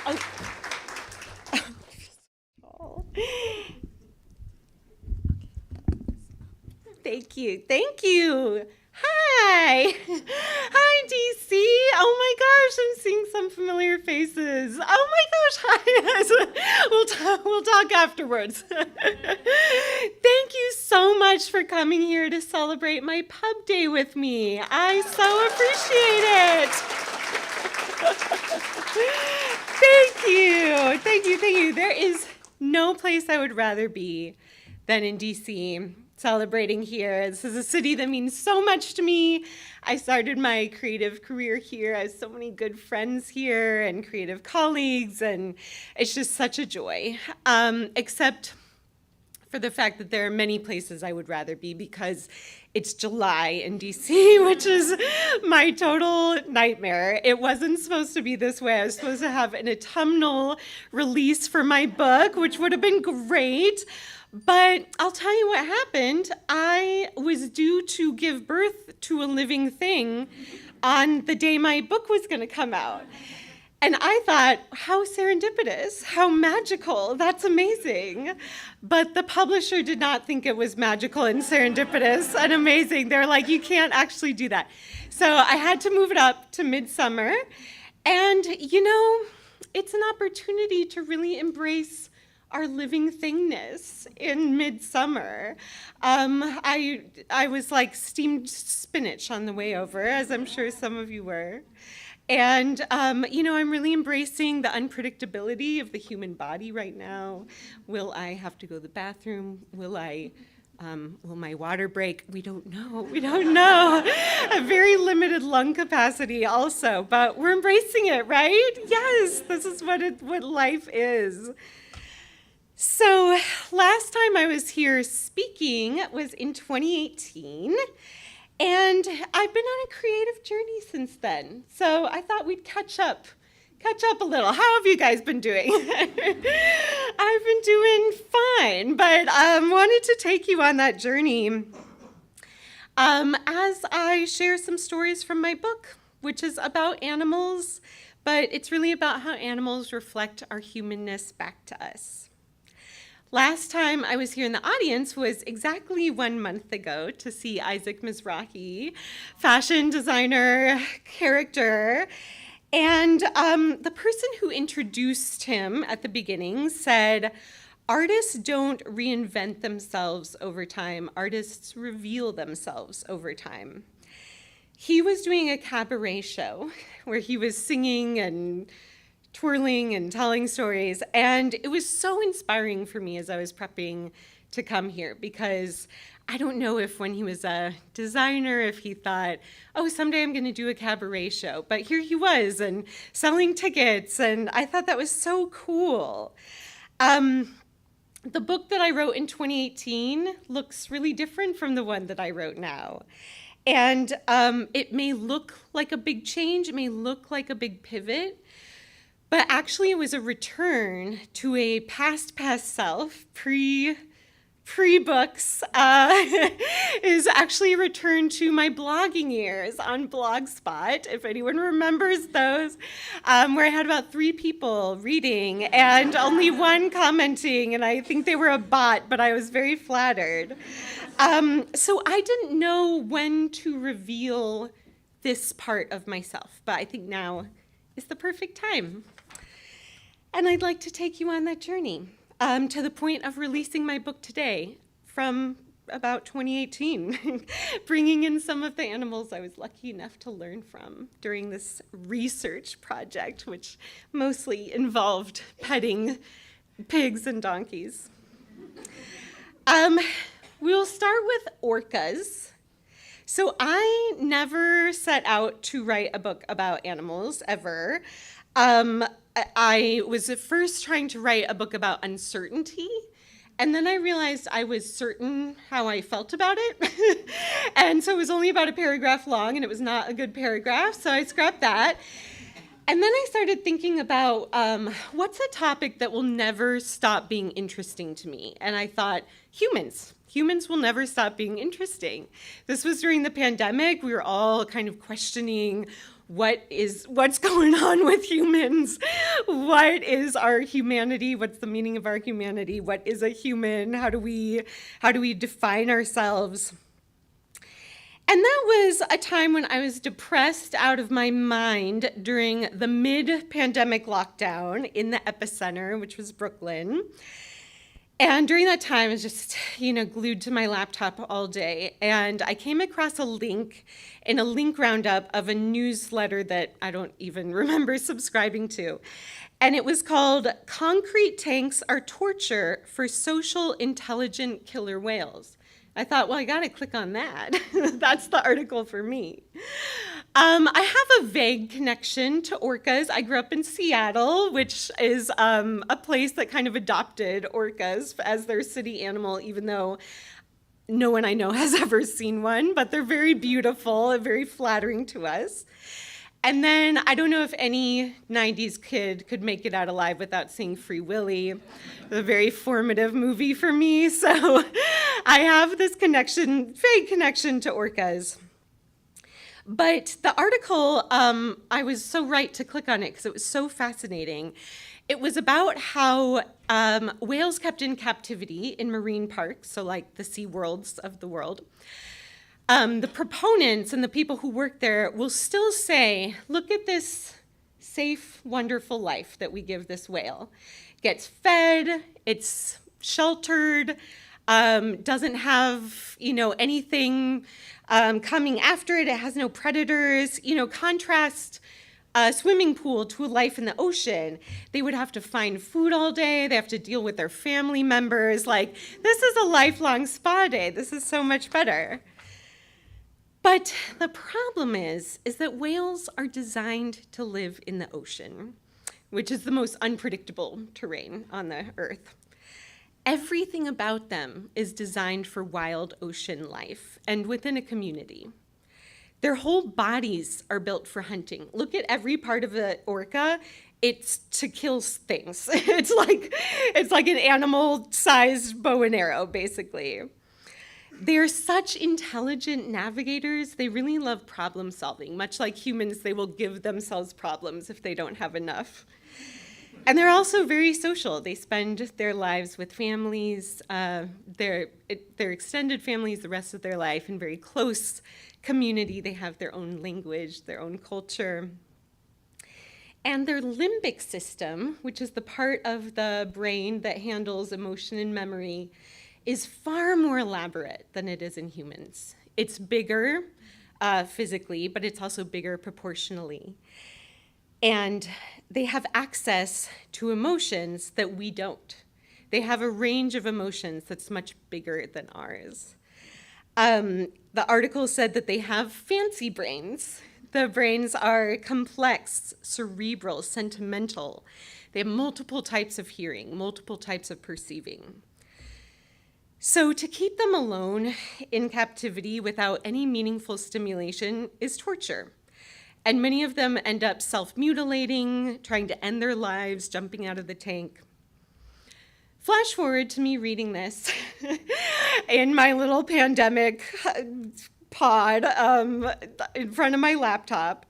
Oh. Thank you. Thank you. Hi. Hi, DC. Oh my gosh, I'm seeing some familiar faces. Oh my gosh, hi. We'll talk afterwards. Thank you so much for coming here to celebrate my pub day with me. I so appreciate it. Thank you. Thank you. Thank you. There is no place I would rather be than in DC, celebrating here. This is a city that means so much to me. I started my creative career here. I have so many good friends here and creative colleagues, and it's just such a joy. Except for the fact that there are many places I would rather be because it's July in DC, which is my total nightmare. It wasn't supposed to be this way. I was supposed to have an autumnal release for my book, which would have been great. But I'll tell you what happened. I was due to give birth to a living thing on the day my book was going to come out. And I thought, how serendipitous, how magical, that's amazing. But the publisher did not think it was magical and serendipitous and amazing. They're like, you can't actually do that. So I had to move it up to midsummer. And, you know, it's an opportunity to really embrace our living thingness in midsummer. I was like steamed spinach on the way over, as I'm sure some of you were. And, you know, I'm really embracing the unpredictability of the human body right now. Will I have to go to the bathroom? Will my water break? We don't know. We don't know. A very limited lung capacity also, but we're embracing it, right? Yes, this is what life is. So last time I was here speaking was in 2018. And I've been on a creative journey since then. So I thought we'd catch up a little. How have you guys been doing? I've been doing fine, but wanted to take you on that journey as I share some stories from my book, which is about animals, but it's really about how animals reflect our humanness back to us. Last time I was here in the audience was exactly 1 month ago to see Isaac Mizrahi, fashion designer, character. And the person who introduced him at the beginning said, artists don't reinvent themselves over time, artists reveal themselves over time. He was doing a cabaret show where he was singing and twirling and telling stories. And it was so inspiring for me as I was prepping to come here, because I don't know if when he was a designer, if he thought, oh, someday I'm going to do a cabaret show. But here he was and selling tickets. And I thought that was so cool. The book that I wrote in 2018 looks really different from the one that I wrote now. And it may look like a big change. It may look like a big pivot. But actually, it was a return to a past self, pre-books, is actually a return to my blogging years on Blogspot, if anyone remembers those, where I had about 3 people reading and only 1 commenting, and I think they were a bot, but I was very flattered. So I didn't know when to reveal this part of myself, but I think now is the perfect time. And I'd like to take you on that journey to the point of releasing my book today from about 2018, bringing in some of the animals I was lucky enough to learn from during this research project, which mostly involved petting pigs and donkeys. We'll start with orcas. So I never set out to write a book about animals ever. I was at first trying to write a book about uncertainty, and then I realized I was certain how I felt about it. And so it was only about a paragraph long, and it was not a good paragraph, so I scrapped that. And then I started thinking about what's a topic that will never stop being interesting to me? And I thought, humans. Humans will never stop being interesting. This was during the pandemic. We were all kind of questioning what's going on with humans? What is our humanity? What's the meaning of our humanity? What is a human? How do we define ourselves? And that was a time when I was depressed out of my mind during the mid-pandemic lockdown in the epicenter, which was Brooklyn. And during that time, I was just, glued to my laptop all day. And I came across a link in a link roundup of a newsletter that I don't even remember subscribing to. And it was called "Concrete Tanks Are Torture for Social Intelligent Killer Whales." I thought, well, I got to click on that. That's the article for me. I have a vague connection to orcas. I grew up in Seattle, which is a place that kind of adopted orcas as their city animal, even though no one I know has ever seen one, but they're very beautiful and very flattering to us. And then I don't know if any 90s kid could make it out alive without seeing Free Willy, a very formative movie for me. So I have this vague connection to orcas. But the article, I was so right to click on it because it was so fascinating. It was about how whales kept in captivity in marine parks, so like the Sea Worlds of the world. The proponents and the people who work there will still say, look at this safe, wonderful life that we give this whale. It gets fed, it's sheltered, doesn't have, anything coming after it. It has no predators. Contrast a swimming pool to a life in the ocean. They would have to find food all day. They have to deal with their family members. Like, this is a lifelong spa day. This is so much better. But the problem is that whales are designed to live in the ocean, which is the most unpredictable terrain on the earth. Everything about them is designed for wild ocean life and within a community. Their whole bodies are built for hunting. Look at every part of the orca. It's to kill things. It's like an animal-sized bow and arrow, basically. They're such intelligent navigators. They really love problem solving. Much like humans, they will give themselves problems if they don't have enough. And they're also very social. They spend their lives with families, their extended families the rest of their life in very close community. They have their own language, their own culture. And their limbic system, which is the part of the brain that handles emotion and memory, is far more elaborate than it is in humans. It's bigger physically, but it's also bigger proportionally. And they have access to emotions that we don't. They have a range of emotions that's much bigger than ours. The article said that they have fancy brains. The brains are complex, cerebral, sentimental. They have multiple types of hearing, multiple types of perceiving. So to keep them alone in captivity without any meaningful stimulation is torture. And many of them end up self-mutilating, trying to end their lives, jumping out of the tank. Flash forward to me reading this in my little pandemic pod in front of my laptop.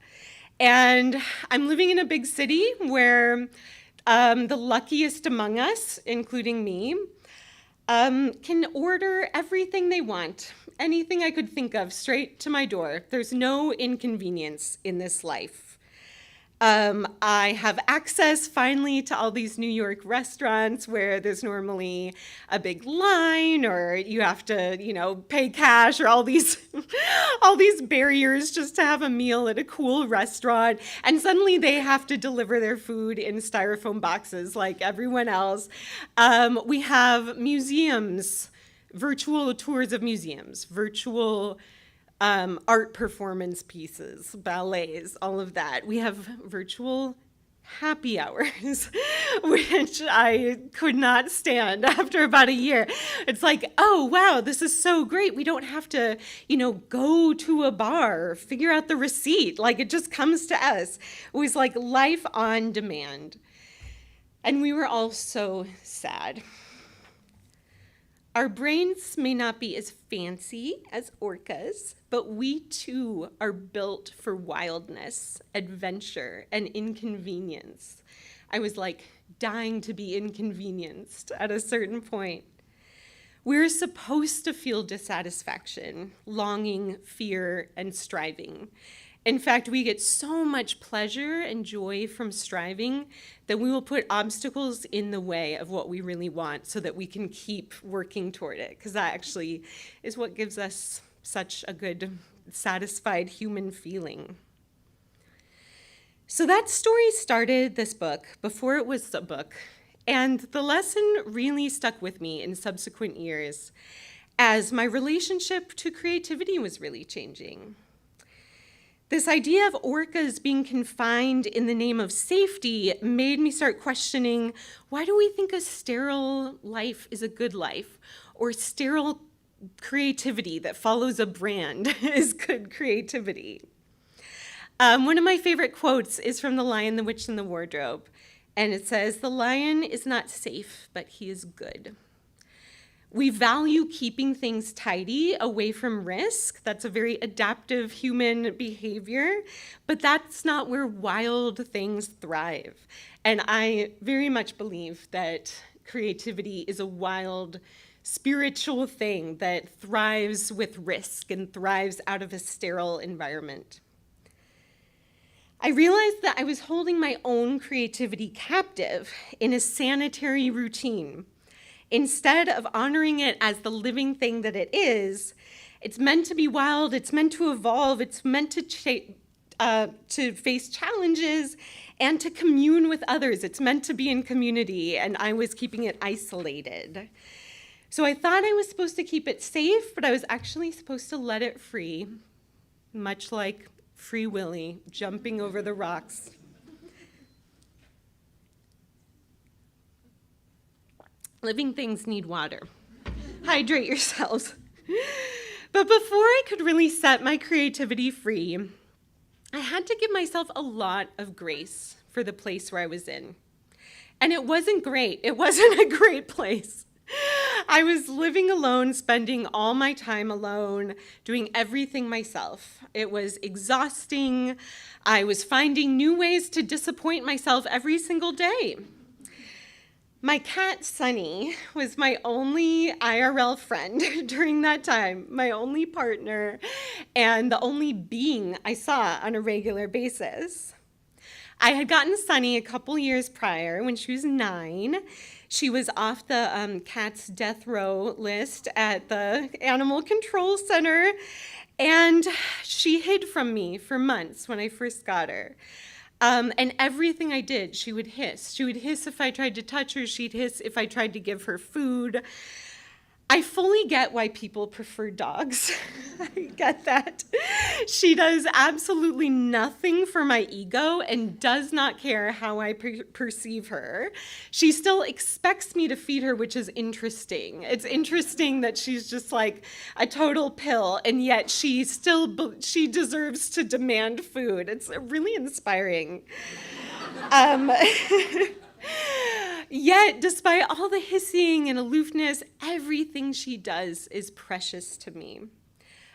And I'm living in a big city where the luckiest among us, including me, can order everything they want, anything I could think of, straight to my door. There's no inconvenience in this life. I have access finally to all these New York restaurants where there's normally a big line, or you have to, pay cash, or all these barriers just to have a meal at a cool restaurant. And suddenly they have to deliver their food in styrofoam boxes like everyone else. We have museums, virtual tours of museums, virtual art performance pieces, ballets, all of that. We have virtual happy hours, which I could not stand after about a year. It's like, oh, wow, this is so great. We don't have to, go to a bar, figure out the receipt. Like, it just comes to us. It was like life on demand. And we were all so sad. Our brains may not be as fancy as orcas, but we too are built for wildness, adventure, and inconvenience. I was like dying to be inconvenienced at a certain point. We're supposed to feel dissatisfaction, longing, fear, and striving. In fact, we get so much pleasure and joy from striving that we will put obstacles in the way of what we really want so that we can keep working toward it, because that actually is what gives us such a good, satisfied human feeling. So that story started this book before it was a book, and the lesson really stuck with me in subsequent years as my relationship to creativity was really changing. This idea of orcas being confined in the name of safety made me start questioning, why do we think a sterile life is a good life, or sterile creativity that follows a brand is good creativity? One of my favorite quotes is from The Lion, the Witch, and the Wardrobe, and it says, "The lion is not safe, but he is good." We value keeping things tidy, away from risk. That's a very adaptive human behavior, but that's not where wild things thrive. And I very much believe that creativity is a wild, spiritual thing that thrives with risk and thrives out of a sterile environment. I realized that I was holding my own creativity captive in a sanitary routine. Instead of honoring it as the living thing that it is, it's meant to be wild, it's meant to evolve, it's meant to face challenges and to commune with others. It's meant to be in community, and I was keeping it isolated. So I thought I was supposed to keep it safe, but I was actually supposed to let it free, much like Free Willy jumping over the rocks. Living things need water. Hydrate yourselves. But before I could really set my creativity free, I had to give myself a lot of grace for the place where I was in. And it wasn't great. It wasn't a great place. I was living alone, spending all my time alone, doing everything myself. It was exhausting. I was finding new ways to disappoint myself every single day. My cat, Sunny, was my only IRL friend during that time, my only partner, and the only being I saw on a regular basis. I had gotten Sunny a couple years prior when she was 9. She was off the cat's death row list at the Animal Control Center, and she hid from me for months when I first got her. And everything I did, she would hiss. She would hiss if I tried to touch her. She'd hiss if I tried to give her food. I fully get why people prefer dogs. I get that. She does absolutely nothing for my ego and does not care how I perceive her. She still expects me to feed her, which is interesting. It's interesting that she's just like a total pill, and yet she deserves to demand food. It's really inspiring. Yet, despite all the hissing and aloofness, everything she does is precious to me.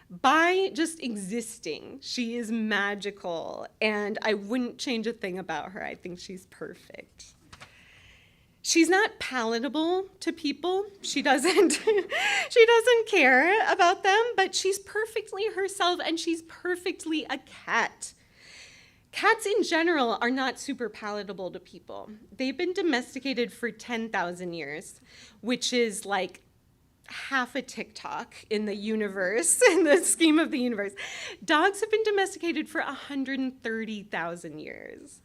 By just existing, she is magical, and I wouldn't change a thing about her. I think she's perfect. She's not palatable to people. She doesn't care about them, but she's perfectly herself, and she's perfectly a cat. Cats in general are not super palatable to people. They've been domesticated for 10,000 years, which is like half a TikTok in the universe, in the scheme of the universe. Dogs have been domesticated for 130,000 years.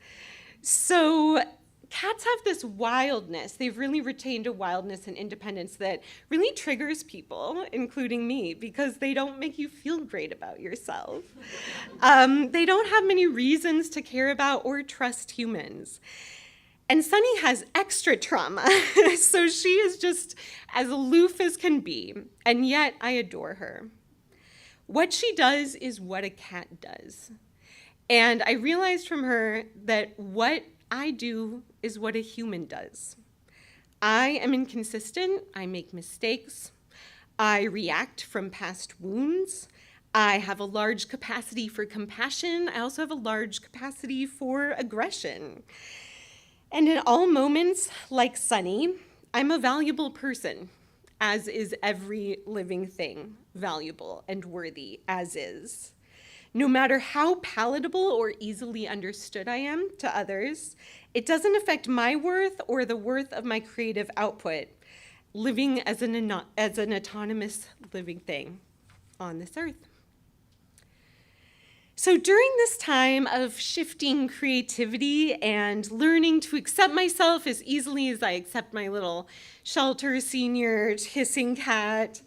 So cats have this wildness. They've really retained a wildness and independence that really triggers people, including me, because they don't make you feel great about yourself. They don't have many reasons to care about or trust humans. And Sunny has extra trauma, so she is just as aloof as can be, and yet I adore her. What she does is what a cat does. And I realized from her that what I do is what a human does. I am inconsistent, I make mistakes, I react from past wounds. I have a large capacity for compassion. I also have a large capacity for aggression. And in all moments, like Sunny, I'm a valuable person, as is every living thing, valuable and worthy, as is. No matter how palatable or easily understood I am to others, it doesn't affect my worth or the worth of my creative output, living as an autonomous living thing on this earth. So during this time of shifting creativity and learning to accept myself as easily as I accept my little shelter senior hissing cat,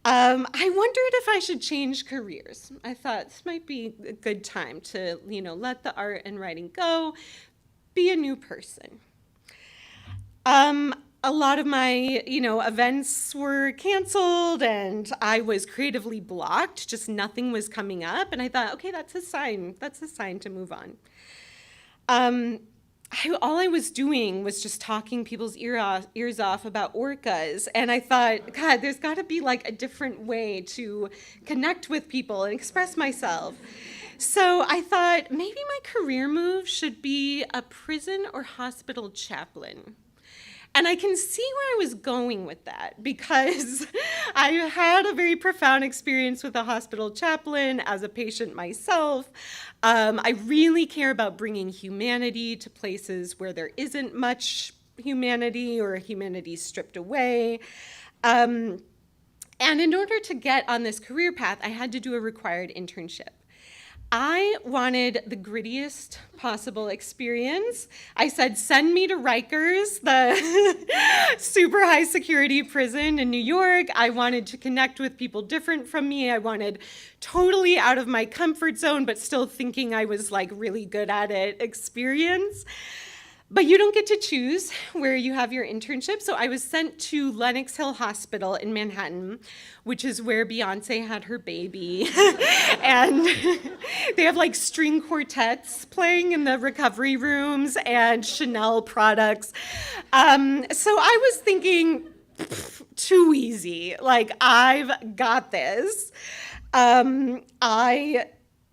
I wondered if I should change careers. I thought this might be a good time to, let the art and writing go, be a new person. A lot of my, events were canceled and I was creatively blocked, just nothing was coming up. And I thought, okay, that's a sign to move on. All I was doing was just talking people's ears off about orcas. And I thought, God, there's gotta be like a different way to connect with people and express myself. So I thought maybe my career move should be a prison or hospital chaplain. And I can see where I was going with that because I had a very profound experience with a hospital chaplain as a patient myself. I really care about bringing humanity to places where there isn't much humanity or humanity stripped away. And in order to get on this career path, I had to do a required internship. I wanted the grittiest possible experience. I said, send me to Rikers, the super high security prison in New York. I wanted to connect with people different from me. I wanted totally out of my comfort zone, but still thinking I was like really good at it experience. But you don't get to choose where you have your internship. So I was sent to Lenox Hill Hospital in Manhattan, which is where Beyonce had her baby. And they have like string quartets playing in the recovery rooms and Chanel products. So I was thinking, too easy. Like, I've got this. I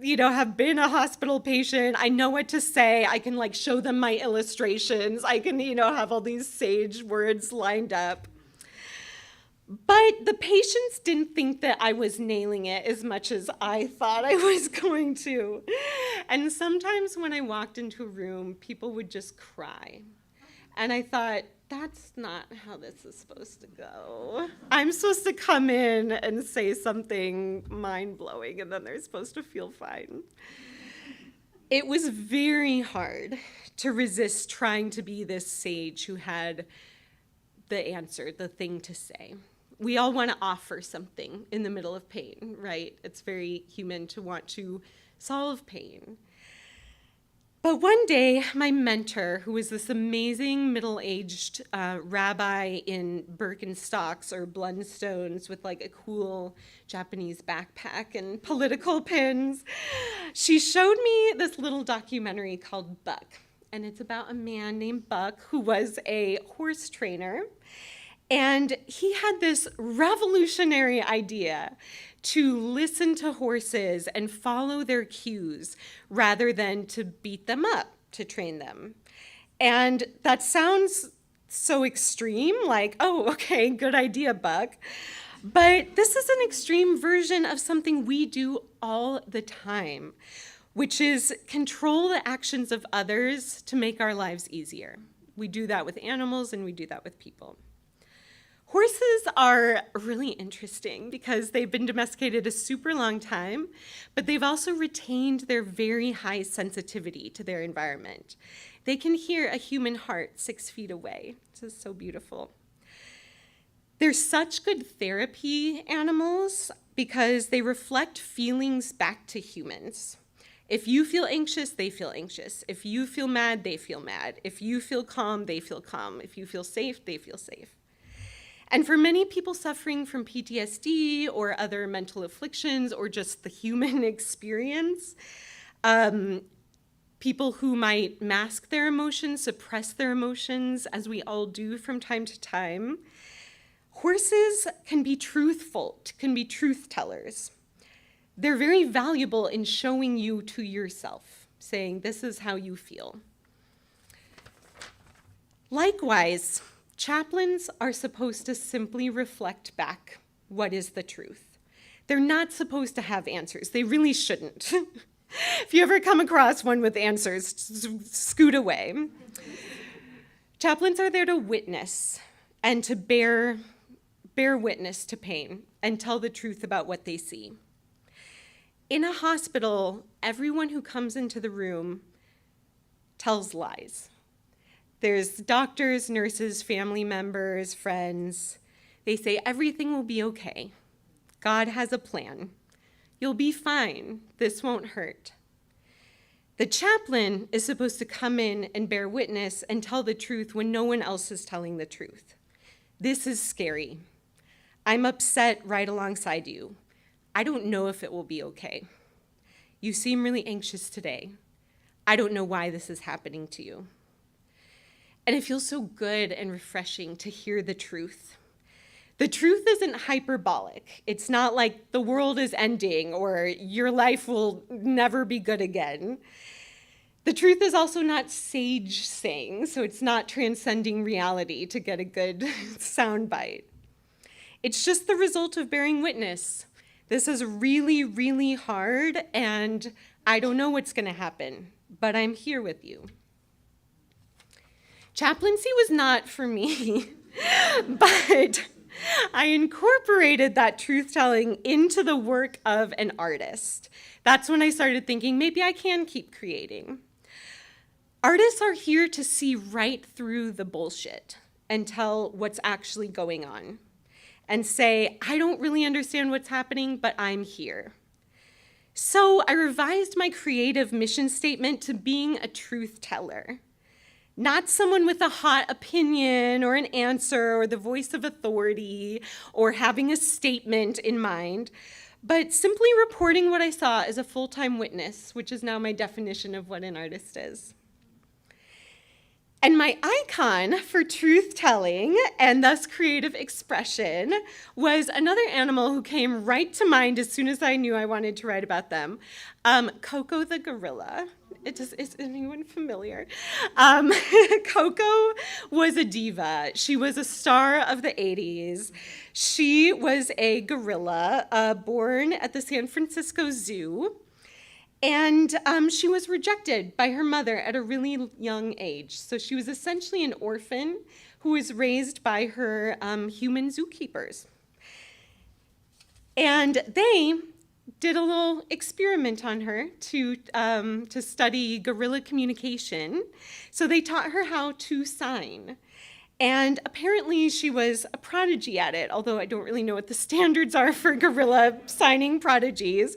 have been a hospital patient. I know what to say. I can like show them my illustrations. I can, have all these sage words lined up. But the patients didn't think that I was nailing it as much as I thought I was going to. And sometimes when I walked into a room, people would just cry. And I thought, that's not how this is supposed to go. I'm supposed to come in and say something mind-blowing, and then they're supposed to feel fine. It was very hard to resist trying to be this sage who had the answer, the thing to say. We all want to offer something in the middle of pain, right? It's very human to want to solve pain. But one day, my mentor, who was this amazing middle-aged rabbi in Birkenstocks or Blundstones with like a cool Japanese backpack and political pins, she showed me this little documentary called Buck. And it's about a man named Buck who was a horse trainer. And he had this revolutionary idea to listen to horses and follow their cues rather than to beat them up to train them. And that sounds so extreme, like, oh, okay, good idea, Buck. But this is an extreme version of something we do all the time, which is control the actions of others to make our lives easier. We do that with animals and we do that with people. Horses are really interesting because they've been domesticated a super long time, but they've also retained their very high sensitivity to their environment. They can hear a human heart 6 feet away. This is so beautiful. They're such good therapy animals because they reflect feelings back to humans. If you feel anxious, they feel anxious. If you feel mad, they feel mad. If you feel calm, they feel calm. If you feel safe, they feel safe. And for many people suffering from PTSD or other mental afflictions or just the human experience, people who might mask their emotions, suppress their emotions, as we all do from time to time, Horses can be truthful, can be truth tellers. They're very valuable in showing you to yourself, saying, this is how you feel. Likewise, chaplains are supposed to simply reflect back what is the truth. They're not supposed to have answers. They really shouldn't. If you ever come across one with answers, scoot away. Chaplains are there to witness and to bear witness to pain and tell the truth about what they see. In a hospital, everyone who comes into the room tells lies. There's doctors, nurses, family members, friends. They say everything will be okay. God has a plan. You'll be fine. This won't hurt. The chaplain is supposed to come in and bear witness and tell the truth when no one else is telling the truth. This is scary. I'm upset right alongside you. I don't know if it will be okay. You seem really anxious today. I don't know why this is happening to you. And it feels so good and refreshing to hear the truth. The truth isn't hyperbolic. It's not like the world is ending or your life will never be good again. The truth is also not sage saying, so it's not transcending reality to get a good soundbite. It's just the result of bearing witness. This is really, really hard, and I don't know what's going to happen, but I'm here with you. Chaplaincy was not for me, but I incorporated that truth-telling into the work of an artist. That's when I started thinking, maybe I can keep creating. Artists are here to see right through the bullshit and tell what's actually going on and say, I don't really understand what's happening, but I'm here. So I revised my creative mission statement to being a truth teller. Not someone with a hot opinion or an answer or the voice of authority or having a statement in mind, but simply reporting what I saw as a full-time witness, which is now my definition of what an artist is. And my icon for truth-telling and thus creative expression was another animal who came right to mind as soon as I knew I wanted to write about them, Coco the gorilla. Is anyone familiar? Coco was a diva. She was a star of the 80s. She was a gorilla born at the San Francisco Zoo. And she was rejected by her mother at a really young age. So she was essentially an orphan who was raised by her human zookeepers. And they did a little experiment on her to study gorilla communication. So they taught her how to sign. And apparently she was a prodigy at it, although I don't really know what the standards are for gorilla signing prodigies.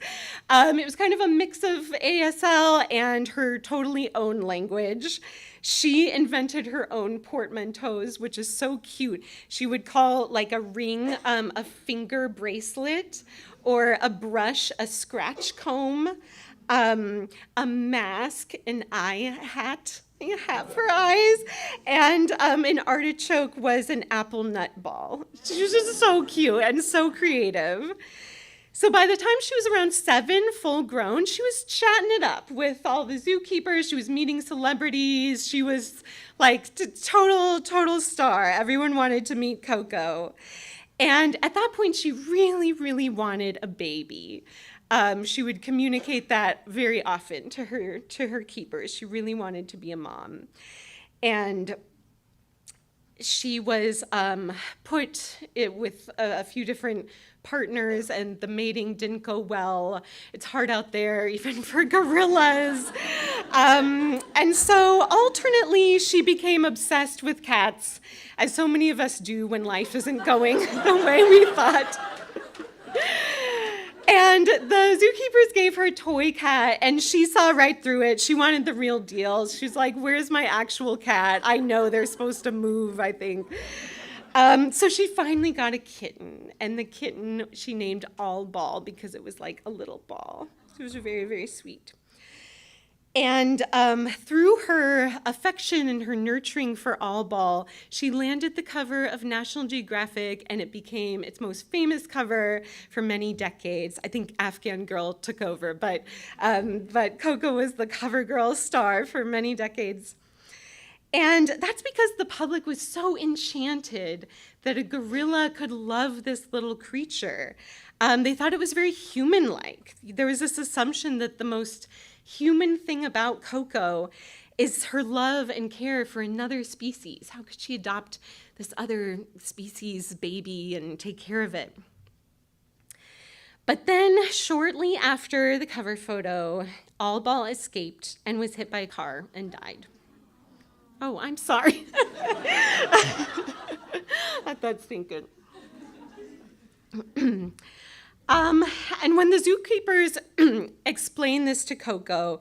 It was kind of a mix of ASL and her totally own language. She invented her own portmanteaus, which is so cute. She would call like a ring a finger bracelet, or a brush a scratch comb, a mask an eye hat. A hat for eyes, and an artichoke was an apple nut ball. She was just so cute and so creative. So by the time she was around 7, full grown, she was chatting it up with all the zookeepers. She was meeting celebrities. She was like total star. Everyone wanted to meet Coco. And at that point, she really, really wanted a baby. She would communicate that very often to her keepers. She really wanted to be a mom. And she was put with a few different partners, and the mating didn't go well. It's hard out there, even for gorillas. And so alternately, she became obsessed with cats, as so many of us do when life isn't going the way we thought. And the zookeepers gave her a toy cat, and she saw right through it. She wanted the real deal. She's like, where's my actual cat? I know they're supposed to move, I think. So she finally got a kitten, and the kitten she named All Ball because it was like a little ball. It was very, very sweet. And through her affection and her nurturing for Albal, she landed the cover of National Geographic, and it became its most famous cover for many decades. I think Afghan Girl took over, but Coco was the cover girl star for many decades. And that's because the public was so enchanted that a gorilla could love this little creature. They thought it was very human-like. There was this assumption that the most human thing about Coco is her love and care for another species. How could she adopt this other species baby and take care of it? But then, shortly after the cover photo, Albal escaped and was hit by a car and died. Oh, I'm sorry. That seemed good. And when the zookeepers explained this to Coco,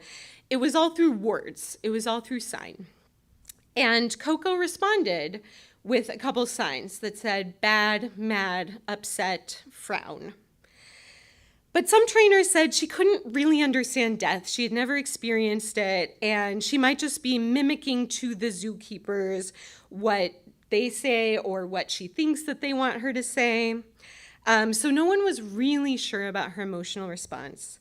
it was all through words. It was all through sign. And Coco responded with a couple signs that said bad, mad, upset, frown. But some trainers said she couldn't really understand death. She had never experienced it, and she might just be mimicking to the zookeepers what they say or what she thinks that they want her to say. So no one was really sure about her emotional response.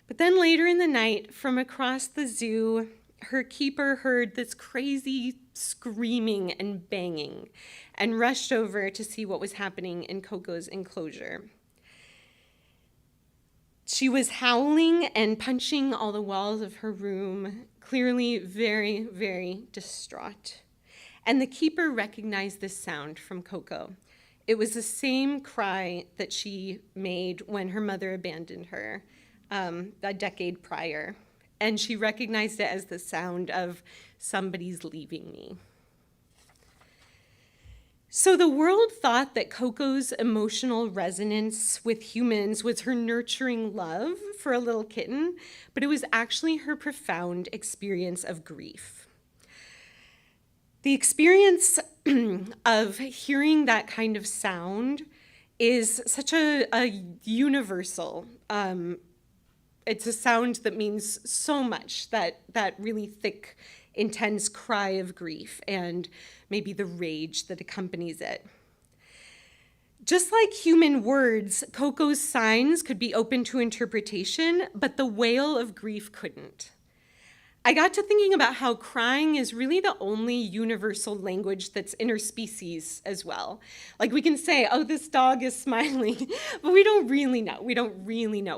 But then later in the night, from across the zoo, her keeper heard this crazy screaming and banging and rushed over to see what was happening in Coco's enclosure. She was howling and punching all the walls of her room, clearly very, very distraught. And the keeper recognized this sound from Coco. It was the same cry that she made when her mother abandoned her a decade prior. And she recognized it as the sound of somebody's leaving me. So the world thought that Coco's emotional resonance with humans was her nurturing love for a little kitten, but it was actually her profound experience of grief. The experience of hearing that kind of sound is such a universal. It's a sound that means so much, that really thick, intense cry of grief and maybe the rage that accompanies it. Just like human words, Coco's signs could be open to interpretation, but the wail of grief couldn't. I got to thinking about how crying is really the only universal language that's interspecies as well. Like we can say, oh, this dog is smiling, but we don't really know.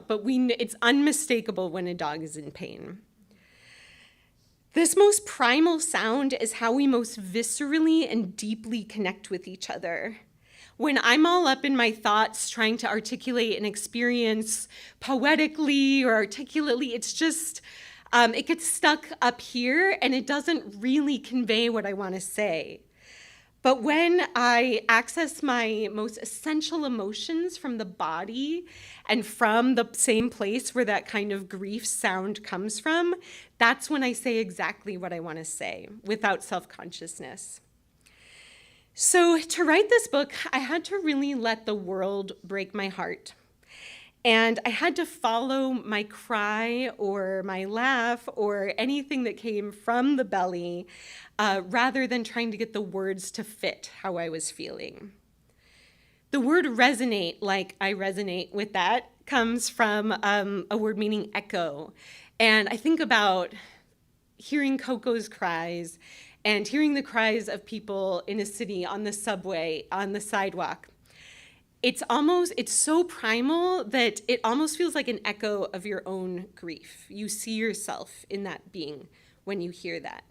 But it's unmistakable when a dog is in pain. This most primal sound is how we most viscerally and deeply connect with each other. When I'm all up in my thoughts trying to articulate an experience poetically or articulately, it's just, it gets stuck up here and it doesn't really convey what I want to say. But when I access my most essential emotions from the body and from the same place where that kind of grief sound comes from, that's when I say exactly what I want to say without self-consciousness. So to write this book, I had to really let the world break my heart. And I had to follow my cry or my laugh or anything that came from the belly rather than trying to get the words to fit how I was feeling. The word resonate, like I resonate with that, comes from a word meaning echo. And I think about hearing Coco's cries and hearing the cries of people in a city, on the subway, on the sidewalk. It's so primal that it almost feels like an echo of your own grief. You see yourself in that being when you hear that.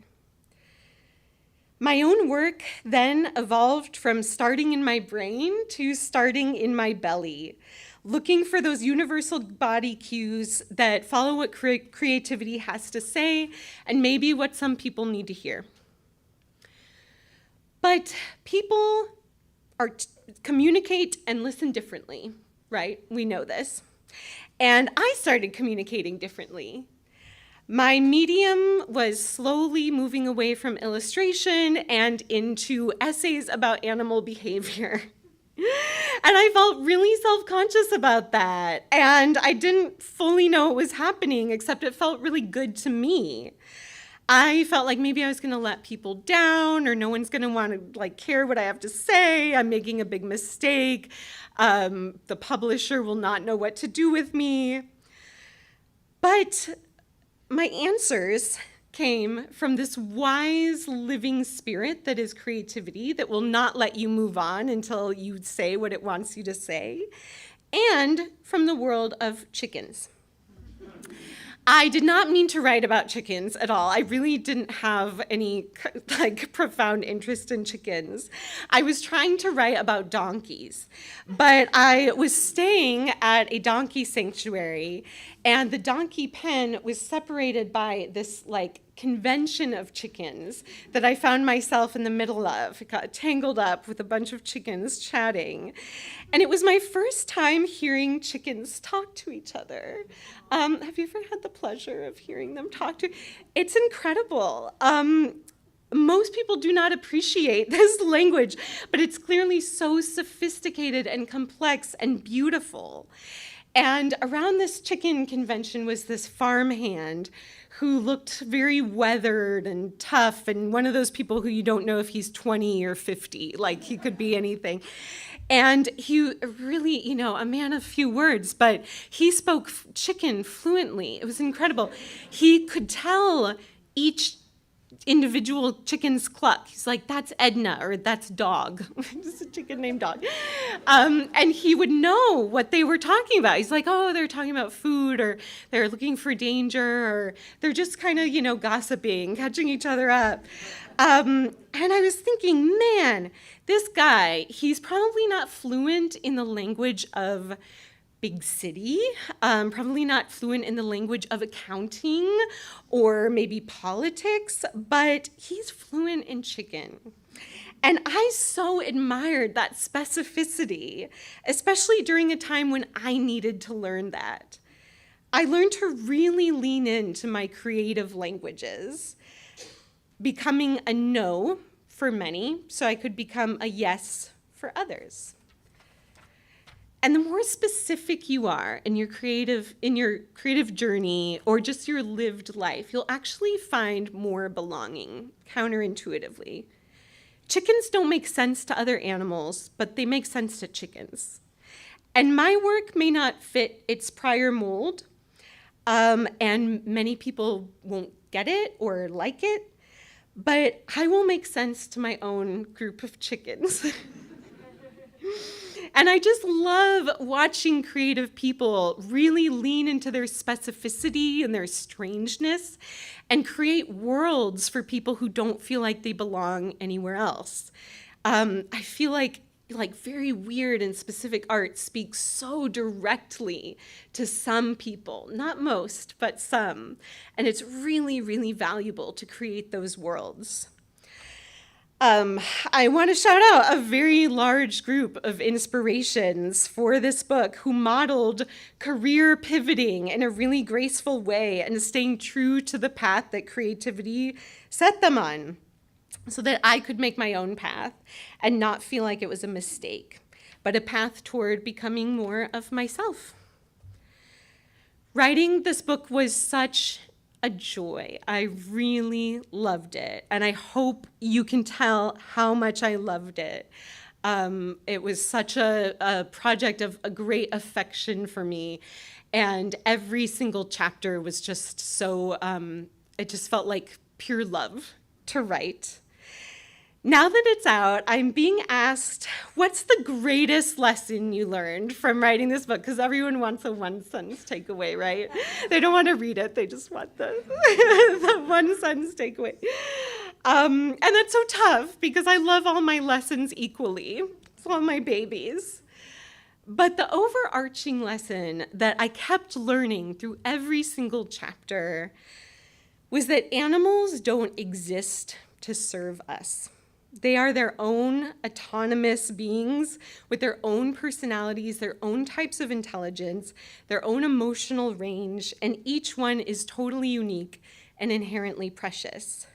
My own work then evolved from starting in my brain to starting in my belly, looking for those universal body cues that follow what creativity has to say and maybe what some people need to hear. But people communicate and listen differently, right? We know this. And I started communicating differently. My medium was slowly moving away from illustration and into essays about animal behavior. And I felt really self-conscious about that. And I didn't fully know what was happening, except it felt really good to me. I felt like maybe I was going to let people down, or no one's going to want to care what I have to say. I'm making a big mistake. The publisher will not know what to do with me. But my answers came from this wise living spirit that is creativity, that will not let you move on until you say what it wants you to say, and from the world of chickens. I did not mean to write about chickens at all. I really didn't have any profound interest in chickens. I was trying to write about donkeys, but I was staying at a donkey sanctuary, and the donkey pen was separated by this convention of chickens that I found myself in the middle of. It got tangled up with a bunch of chickens chatting. And it was my first time hearing chickens talk to each other. Have you ever had the pleasure of hearing them talk to? It's incredible. Most people do not appreciate this language, but it's clearly so sophisticated and complex and beautiful. And around this chicken convention was this farmhand who looked very weathered and tough, and one of those people who you don't know if he's 20 or 50, he could be anything. And he really, a man of few words, but he spoke chicken fluently. It was incredible. He could tell each individual chicken's cluck. He's like, that's Edna, or that's Dog. It's a chicken named Dog. And he would know what they were talking about. He's like, oh, they're talking about food, or they're looking for danger, or they're just kind of, gossiping, catching each other up. And I was thinking, man, this guy, he's probably not fluent in the language of big city, probably not fluent in the language of accounting or maybe politics, but he's fluent in chicken. And I so admired that specificity, especially during a time when I needed to learn that. I learned to really lean into my creative languages, becoming a no for many, so I could become a yes for others. And the more specific you are in your creative journey, or just your lived life, you'll actually find more belonging, counterintuitively. Chickens don't make sense to other animals, but they make sense to chickens. And my work may not fit its prior mold, and many people won't get it or like it, but I will make sense to my own group of chickens. And I just love watching creative people really lean into their specificity and their strangeness and create worlds for people who don't feel like they belong anywhere else. I feel like very weird and specific art speaks so directly to some people, not most, but some. And it's really, really valuable to create those worlds. I want to shout out a very large group of inspirations for this book who modeled career pivoting in a really graceful way and staying true to the path that creativity set them on, so that I could make my own path and not feel like it was a mistake, but a path toward becoming more of myself. Writing this book was such a joy. I really loved it, and I hope you can tell how much I loved it. It was such a project of a great affection for me, and every single chapter was just so, it just felt like pure love to write. Now that it's out, I'm being asked, what's the greatest lesson you learned from writing this book? Because everyone wants a one-sentence takeaway, right? They don't want to read it. They just want the one-sentence takeaway. And that's so tough because I love all my lessons equally. It's all my babies. But the overarching lesson that I kept learning through every single chapter was that animals don't exist to serve us. They are their own autonomous beings with their own personalities, their own types of intelligence, their own emotional range, and each one is totally unique and inherently precious.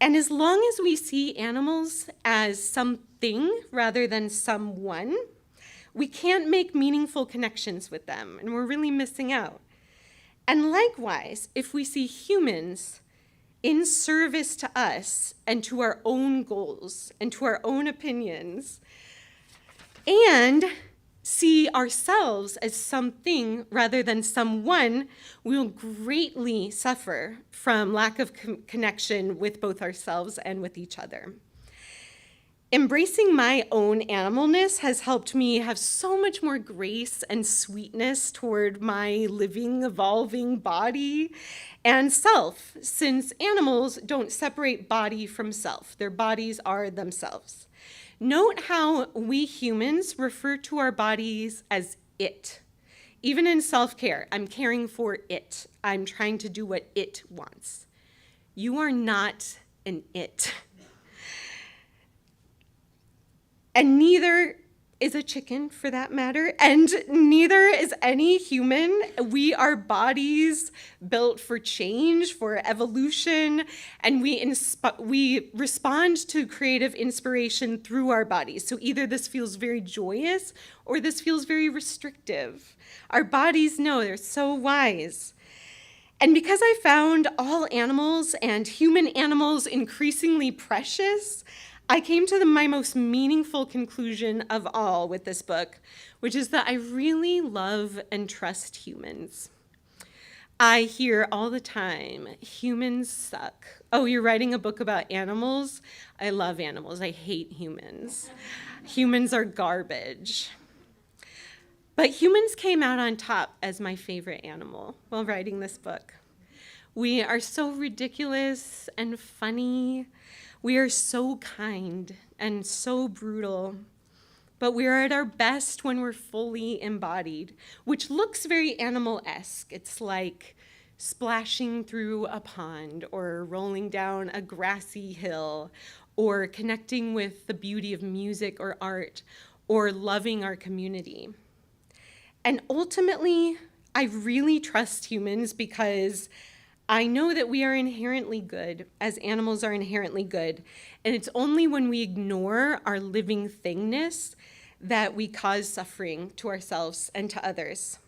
And as long as we see animals as something rather than someone, we can't make meaningful connections with them, and we're really missing out. And likewise, if we see humans in service to us and to our own goals and to our own opinions, and see ourselves as something rather than someone, we'll greatly suffer from lack of connection with both ourselves and with each other. Embracing my own animalness has helped me have so much more grace and sweetness toward my living, evolving body and self, since animals don't separate body from self. Their bodies are themselves. Note how we humans refer to our bodies as it. Even in self-care, I'm caring for it. I'm trying to do what it wants. You are not an it. And neither is a chicken, for that matter, and neither is any human. We are bodies built for change, for evolution, and we respond to creative inspiration through our bodies. So either this feels very joyous or this feels very restrictive. Our bodies know, they're so wise. And because I found all animals and human animals increasingly precious, I came to my most meaningful conclusion of all with this book, which is that I really love and trust humans. I hear all the time, humans suck. Oh, you're writing a book about animals? I love animals. I hate humans. Humans are garbage. But humans came out on top as my favorite animal while writing this book. We are so ridiculous and funny. We are so kind and so brutal, but we are at our best when we're fully embodied, which looks very animal-esque. It's like splashing through a pond or rolling down a grassy hill or connecting with the beauty of music or art or loving our community. And ultimately, I really trust humans because I know that we are inherently good, as animals are inherently good, and it's only when we ignore our living thingness that we cause suffering to ourselves and to others.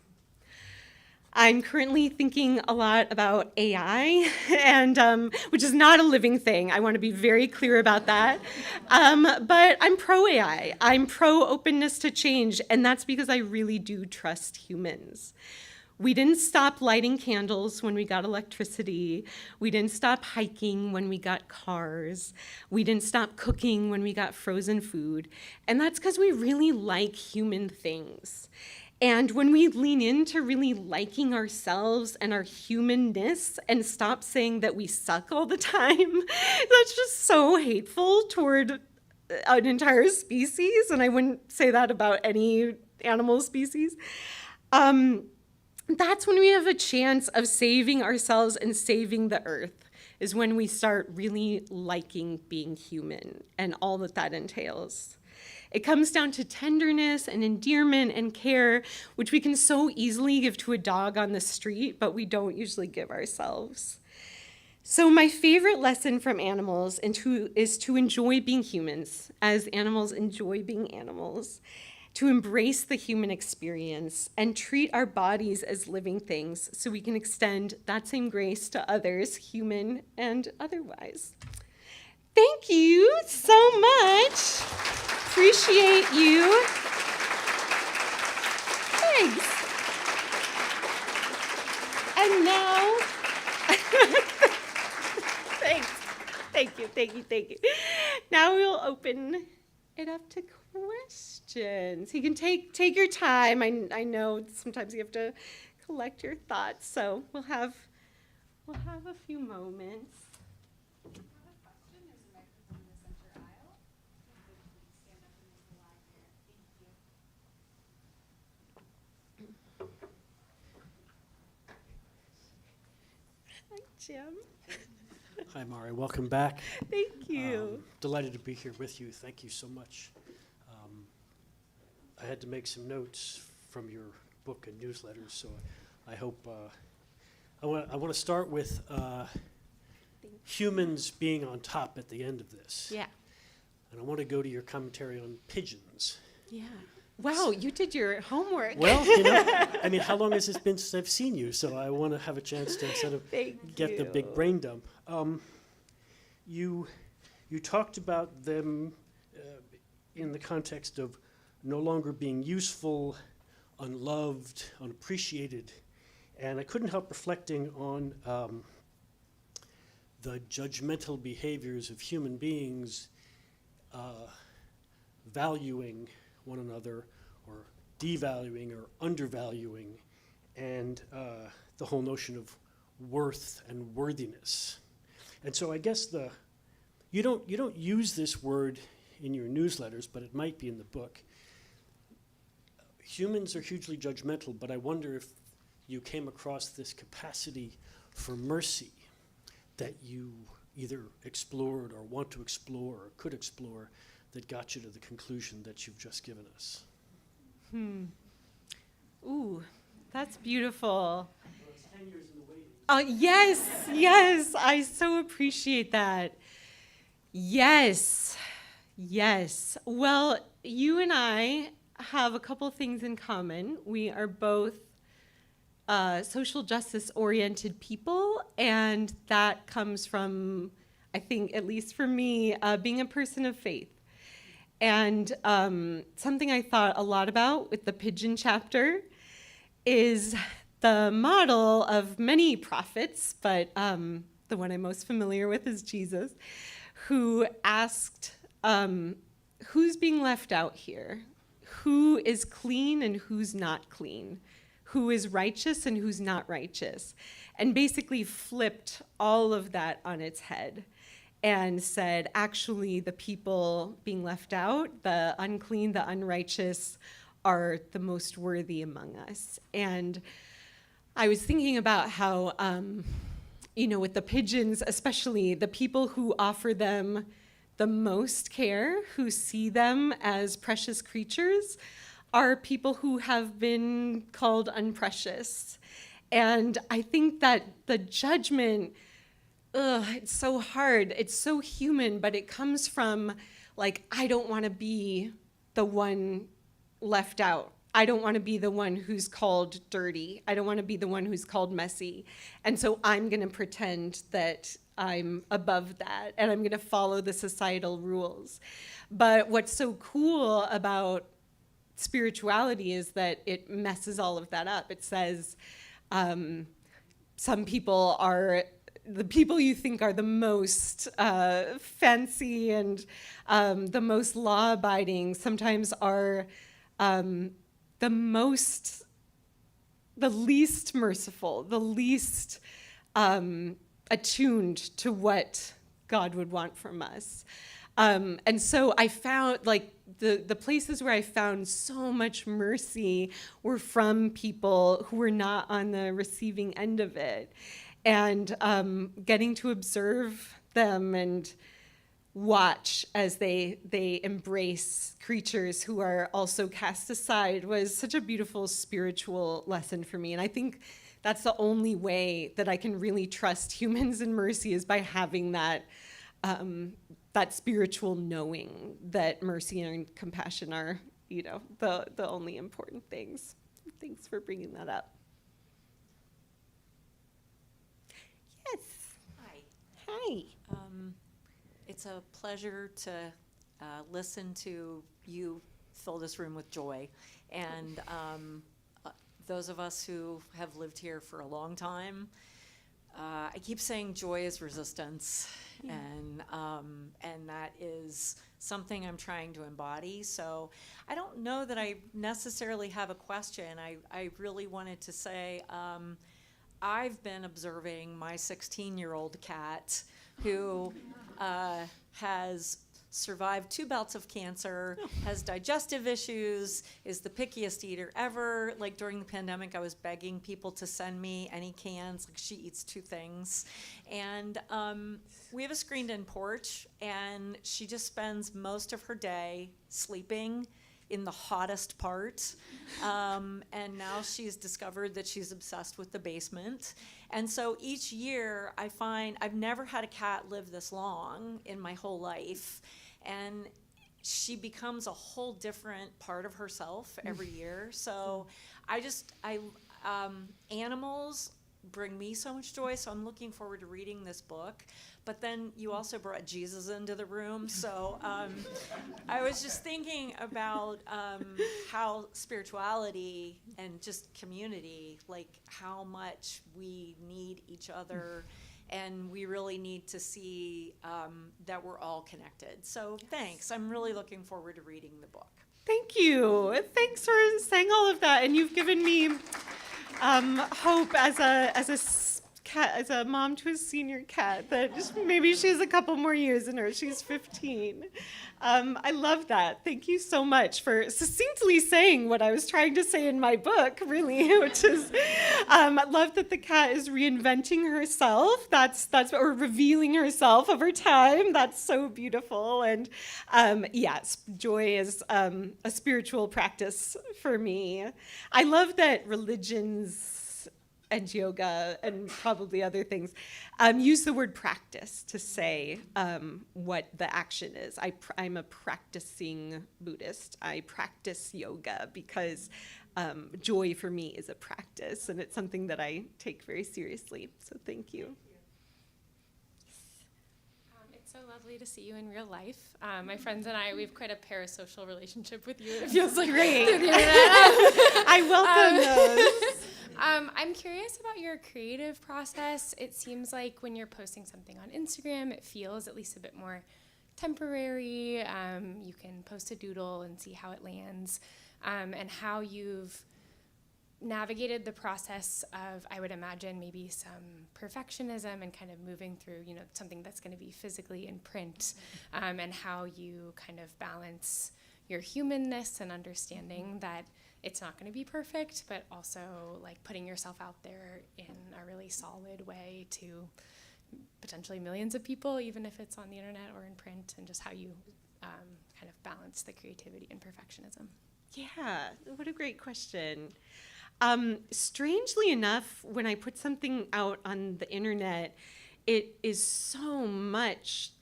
I'm currently thinking a lot about AI, and which is not a living thing. I want to be very clear about that. But I'm pro-AI. I'm pro-openness to change, and that's because I really do trust humans. We didn't stop lighting candles when we got electricity. We didn't stop hiking when we got cars. We didn't stop cooking when we got frozen food. And that's because we really like human things. And when we lean into really liking ourselves and our humanness and stop saying that we suck all the time, that's just so hateful toward an entire species. And I wouldn't say that about any animal species. That's when we have a chance of saving ourselves and saving the earth, is when we start really liking being human and all that that entails. It comes down to tenderness and endearment and care, which we can so easily give to a dog on the street, but we don't usually give ourselves. So my favorite lesson from animals is to enjoy being humans, as animals enjoy being animals, to embrace the human experience and treat our bodies as living things so we can extend that same grace to others, human and otherwise. Thank you so much. Appreciate you. Thanks. And now, thanks. Thank you. Now we'll open it up to questions. You can take your time. I know sometimes you have to collect your thoughts, so we'll have a few moments. Hi, Jim. Hi, Mari. Welcome back. Thank you. Delighted to be here with you. Thank you so much. I had to make some notes from your book and newsletters, so I hope I want to start with Thank humans being on top at the end of this. Yeah. And I want to go to your commentary on pigeons. Yeah. Wow, you did your homework. Well, I mean, how long has it been since I've seen you? So I want to have a chance to sort of get the big brain dump. You talked about them in the context of no longer being useful, unloved, unappreciated. And I couldn't help reflecting on the judgmental behaviors of human beings valuing one another or devaluing or undervaluing, and the whole notion of worth and worthiness. And so I guess you don't use this word in your newsletters, but it might be in the book. Humans are hugely judgmental, but I wonder if you came across this capacity for mercy that you either explored or want to explore or could explore that got you to the conclusion that you've just given us. Ooh, that's beautiful. Well, it's 10 years in the waiting. Yes, I so appreciate that. Yes. Well, you and I have a couple things in common. We are both social justice-oriented people, and that comes from, I think, at least for me, being a person of faith. And something I thought a lot about with the pigeon chapter is the model of many prophets, but the one I'm most familiar with is Jesus, who asked, who's being left out here? Who is clean and who's not clean? Who is righteous and who's not righteous? And basically flipped all of that on its head and said, actually, the people being left out, the unclean, the unrighteous, are the most worthy among us. And I was thinking about how, with the pigeons, especially the people who offer them the most care, who see them as precious creatures, are people who have been called unprecious. And I think that the judgment, it's so hard. It's so human, but it comes from, I don't want to be the one left out. I don't want to be the one who's called dirty. I don't want to be the one who's called messy. And so I'm going to pretend that I'm above that, and I'm going to follow the societal rules. But what's so cool about spirituality is that it messes all of that up. It says some people are the people you think are the most fancy and the most law-abiding sometimes are the least merciful, the least attuned to what God would want from us. And so I found, the places where I found so much mercy were from people who were not on the receiving end of it. And getting to observe them and watch as they embrace creatures who are also cast aside was such a beautiful spiritual lesson for me. And I think that's the only way that I can really trust humans and mercy is by having that that spiritual knowing that mercy and compassion are, the only important things. Thanks for bringing that up. Yes. Hi. It's a pleasure to listen to you fill this room with joy. And those of us who have lived here for a long time, I keep saying joy is resistance. Yeah. And that is something I'm trying to embody. So I don't know that I necessarily have a question. I really wanted to say, I've been observing my 16-year-old cat who has survived 2 bouts of cancer, has digestive issues, is the pickiest eater ever. During the pandemic, I was begging people to send me any cans. She eats 2 things. And we have a screened-in porch, and she just spends most of her day sleeping in the hottest part. And now she's discovered that she's obsessed with the basement. And so each year I find I've never had a cat live this long in my whole life. And she becomes a whole different part of herself every year. So animals bring me so much joy, so I'm looking forward to reading this book. But then you also brought Jesus into the room, so I was just thinking about how spirituality and just community, like how much we need each other, and we really need to see that we're all connected. So thanks. I'm really looking forward to reading the book. Thank you. Thanks for saying all of that, and you've given me hope as a mom to a senior cat that just maybe she has a couple more years in her. She's 15. I love that. Thank you so much for succinctly saying what I was trying to say in my book, really, which is I love that the cat is reinventing herself. That's or revealing herself over time. That's so beautiful. And yes, joy is a spiritual practice for me. I love that religions and yoga and probably other things use the word practice to say what the action is. I'm a practicing Buddhist. I practice yoga because joy for me is a practice, and it's something that I take very seriously. So thank you. It's so lovely to see you in real life. My friends and I, we have quite a parasocial relationship with you. It feels like Great. through the internet. I welcome those. I'm curious about your creative process. It seems like when you're posting something on Instagram, it feels at least a bit more temporary. You can post a doodle and see how it lands, and how you've navigated the process of, I would imagine, maybe some perfectionism and kind of moving through, something that's going to be physically in print, and how you kind of balance your humanness and understanding that it's not going to be perfect, but also like putting yourself out there in a really solid way to potentially millions of people, even if it's on the internet or in print, and just how you kind of balance the creativity and perfectionism. Yeah, what a great question. Strangely enough, when I put something out on the internet, it is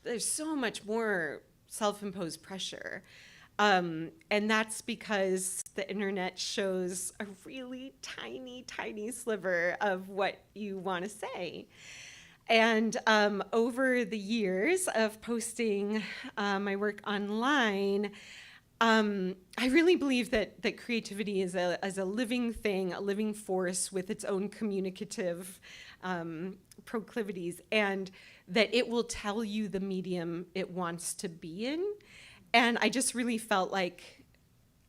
there's so much more self-imposed pressure. And that's because the internet shows a really tiny, tiny sliver of what you want to say. And over the years of posting my work online, I really believe that creativity is a living thing, a living force with its own communicative proclivities, and that it will tell you the medium it wants to be in. And I just really felt like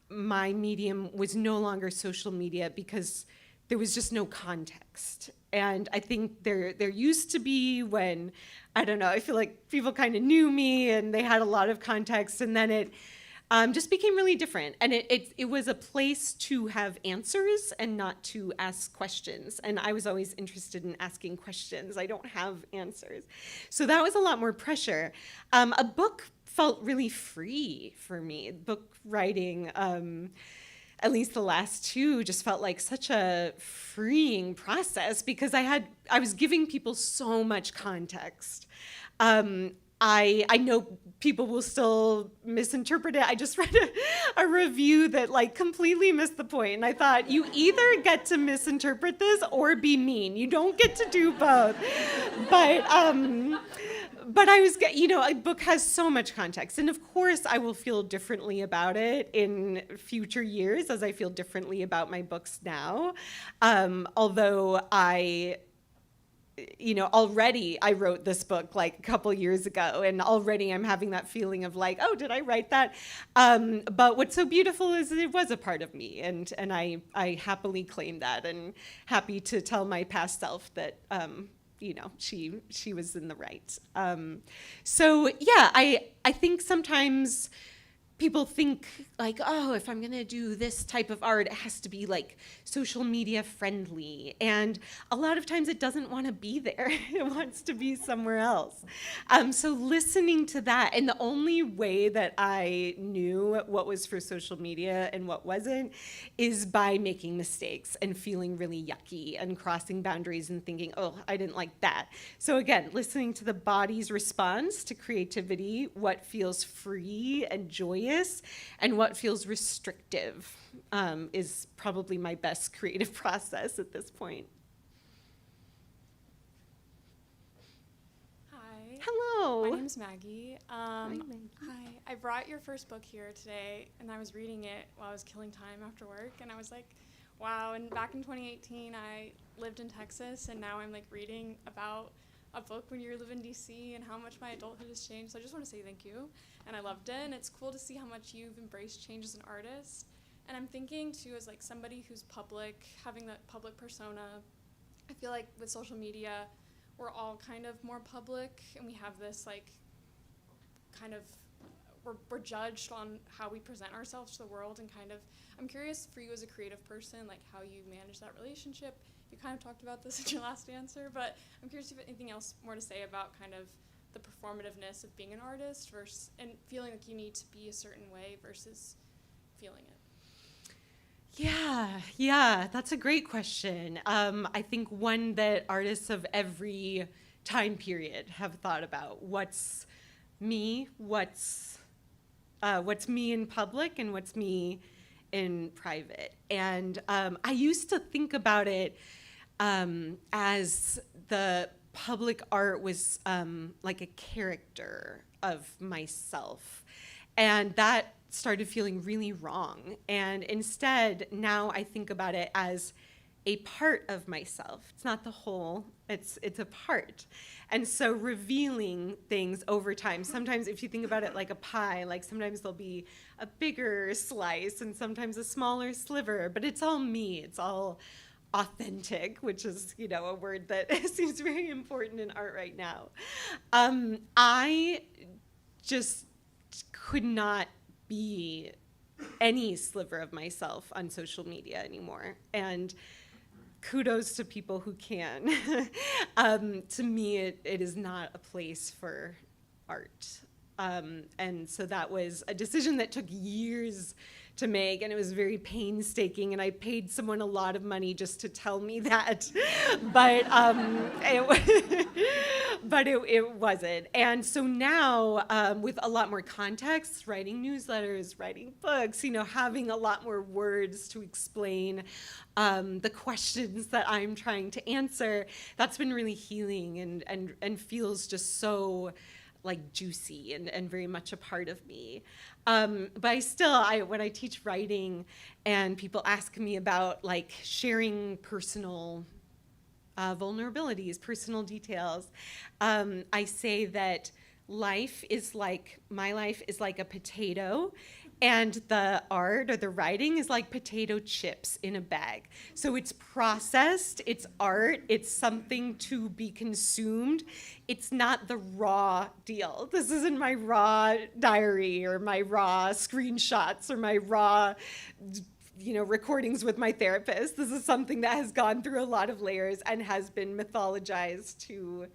my medium was no longer social media because there was just no context. And I think there used to be when, I don't know, I feel like people kind of knew me and they had a lot of context, and then it just became really different. And it was a place to have answers and not to ask questions. And I was always interested in asking questions. I don't have answers. So that was a lot more pressure. A book felt really free for me. Book writing, at least the last two, just felt like such a freeing process because I was giving people so much context. I know people will still misinterpret it. I just read a review that like completely missed the point, and I thought, you either get to misinterpret this or be mean. You don't get to do both. But I was, a book has so much context, and of course I will feel differently about it in future years as I feel differently about my books now. Although already I wrote this book like a couple years ago, and already I'm having that feeling of like, oh, did I write that? But what's so beautiful is it was a part of me, and I happily claim that, and happy to tell my past self that, she was in the right. So yeah, I think sometimes people think like, oh, if I'm going to do this type of art, it has to be like social media friendly. And a lot of times it doesn't want to be there. It wants to be somewhere else. So listening to that, and the only way that I knew what was for social media and what wasn't is by making mistakes and feeling really yucky and crossing boundaries and thinking, oh, I didn't like that. So again, listening to the body's response to creativity, what feels free and joyous, and what feels restrictive is probably my best creative process at this point. Hi. Hello. My name's Maggie. Maggie. Hi. I brought your first book here today, and I was reading it while I was killing time after work, and I was like, wow. And back in 2018, I lived in Texas, and now I'm like reading about a book when you live in DC and how much my adulthood has changed. So I just want to say thank you. And I loved it, and it's cool to see how much you've embraced change as an artist. And I'm thinking too, as like somebody who's public, having that public persona, I feel like with social media, we're all kind of more public, and we have this like kind of, we're judged on how we present ourselves to the world, and kind of, I'm curious for you as a creative person, like how you manage that relationship. You kind of talked about this in your last answer, but I'm curious if you have anything else more to say about kind of the performativeness of being an artist versus, and feeling like you need to be a certain way versus feeling it. Yeah, that's a great question. I think one that artists of every time period have thought about. What's me in public and what's me in private. And I used to think about it as the public art was like a character of myself. And that started feeling really wrong. And instead, now I think about it as a part of myself. It's not the whole, it's a part. And so revealing things over time, sometimes if you think about it like a pie, like sometimes there'll be a bigger slice and sometimes a smaller sliver, but it's all me, it's all authentic, which is, a word that seems very important in art right now. I just could not be any sliver of myself on social media anymore. And kudos to people who can. To me, it is not a place for art. And so that was a decision that took years to make, and it was very painstaking, and I paid someone a lot of money just to tell me that, but it wasn't. And so now, with a lot more context, writing newsletters, writing books, having a lot more words to explain the questions that I'm trying to answer, that's been really healing and feels just so like juicy and very much a part of me. But when I teach writing and people ask me about like sharing personal vulnerabilities, personal details, I say that my life is like a potato, and the art or the writing is like potato chips in a bag. So it's processed, it's art, it's something to be consumed. It's not the raw deal. This isn't my raw diary or my raw screenshots or my raw recordings with my therapist. This is something that has gone through a lot of layers and has been mythologized to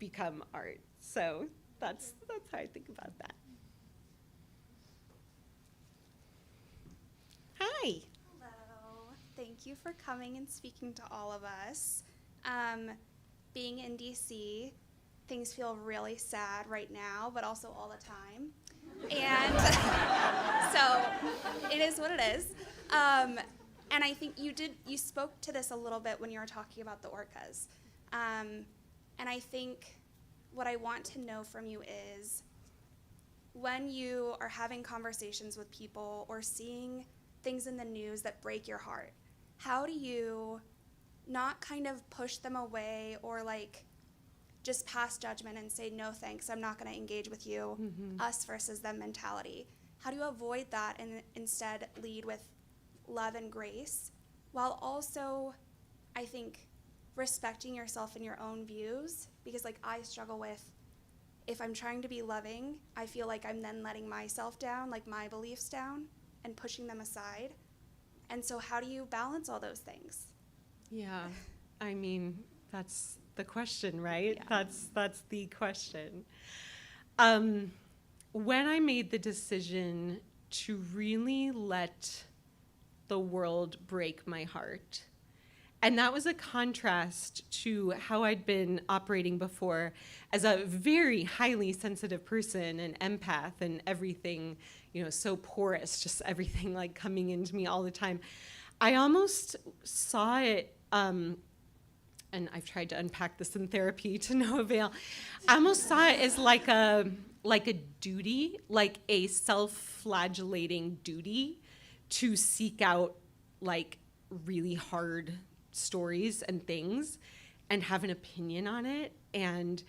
become art. So that's how I think about that. Hi. Hello. Thank you for coming and speaking to all of us. Being in DC, things feel really sad right now, but also all the time. And so it is what it is. And I think you spoke to this a little bit when you were talking about the orcas. And I think what I want to know from you is, when you are having conversations with people or seeing things in the news that break your heart, how do you not kind of push them away or like just pass judgment and say, no thanks, I'm not going to engage with you, us versus them mentality? How do you avoid that and instead lead with love and grace, while also, I think, respecting yourself and your own views? Because like I struggle with, if I'm trying to be loving, I feel like I'm then letting myself down, like my beliefs down, and pushing them aside. And so how do you balance all those things? Yeah, I mean, that's the question, right? Yeah. That's the question. When I made the decision to really let the world break my heart, and that was a contrast to how I'd been operating before as a very highly sensitive person, an empath, and everything, so porous, just everything like coming into me all the time. I almost saw it, and I've tried to unpack this in therapy to no avail. I almost saw it as like a duty, like a self-flagellating duty to seek out like really hard stories and things and have an opinion on it. And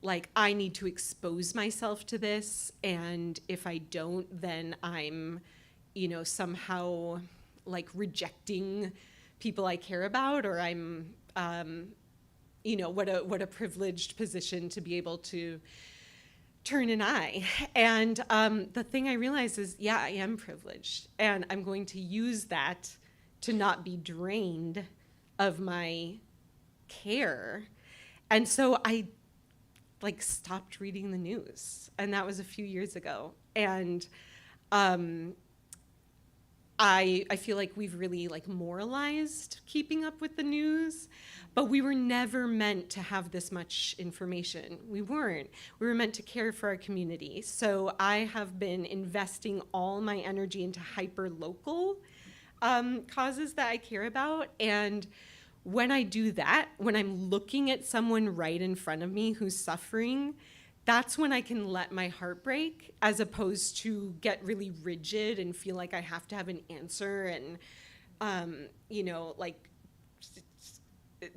like, I need to expose myself to this. And if I don't, then I'm, somehow like rejecting people I care about, or I'm, what a privileged position to be able to turn an eye. And the thing I realized is, yeah, I am privileged, and I'm going to use that to not be drained of my care. And so I like stopped reading the news, and that was a few years ago. And I feel like we've really like moralized keeping up with the news, but we were never meant to have this much information. We weren't. We were meant to care for our community. So I have been investing all my energy into hyper-local causes that I care about. And when I do that, when I'm looking at someone right in front of me who's suffering, that's when I can let my heart break, as opposed to get really rigid and feel like I have to have an answer. And, like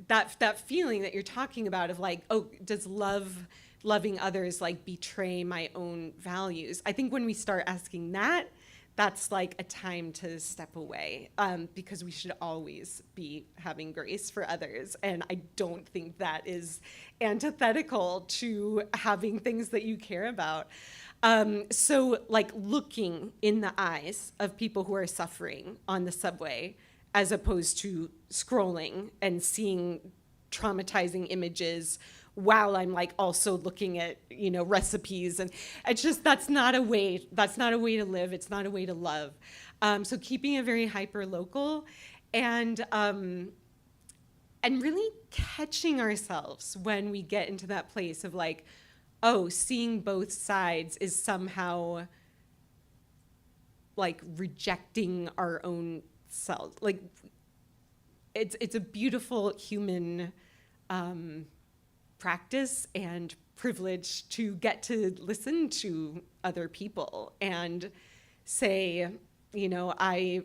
that feeling that you're talking about of like, oh, does loving others like betray my own values? I think when we start asking that, that's like a time to step away, because we should always be having grace for others. And I don't think that is antithetical to having things that you care about. So like looking in the eyes of people who are suffering on the subway, as opposed to scrolling and seeing traumatizing images while I'm like also looking at, recipes. And it's just, that's not a way to live. It's not a way to love. So keeping it very hyper local, and really catching ourselves when we get into that place of like, oh, seeing both sides is somehow like rejecting our own selves. Like it's a beautiful human practice and privilege to get to listen to other people and say, I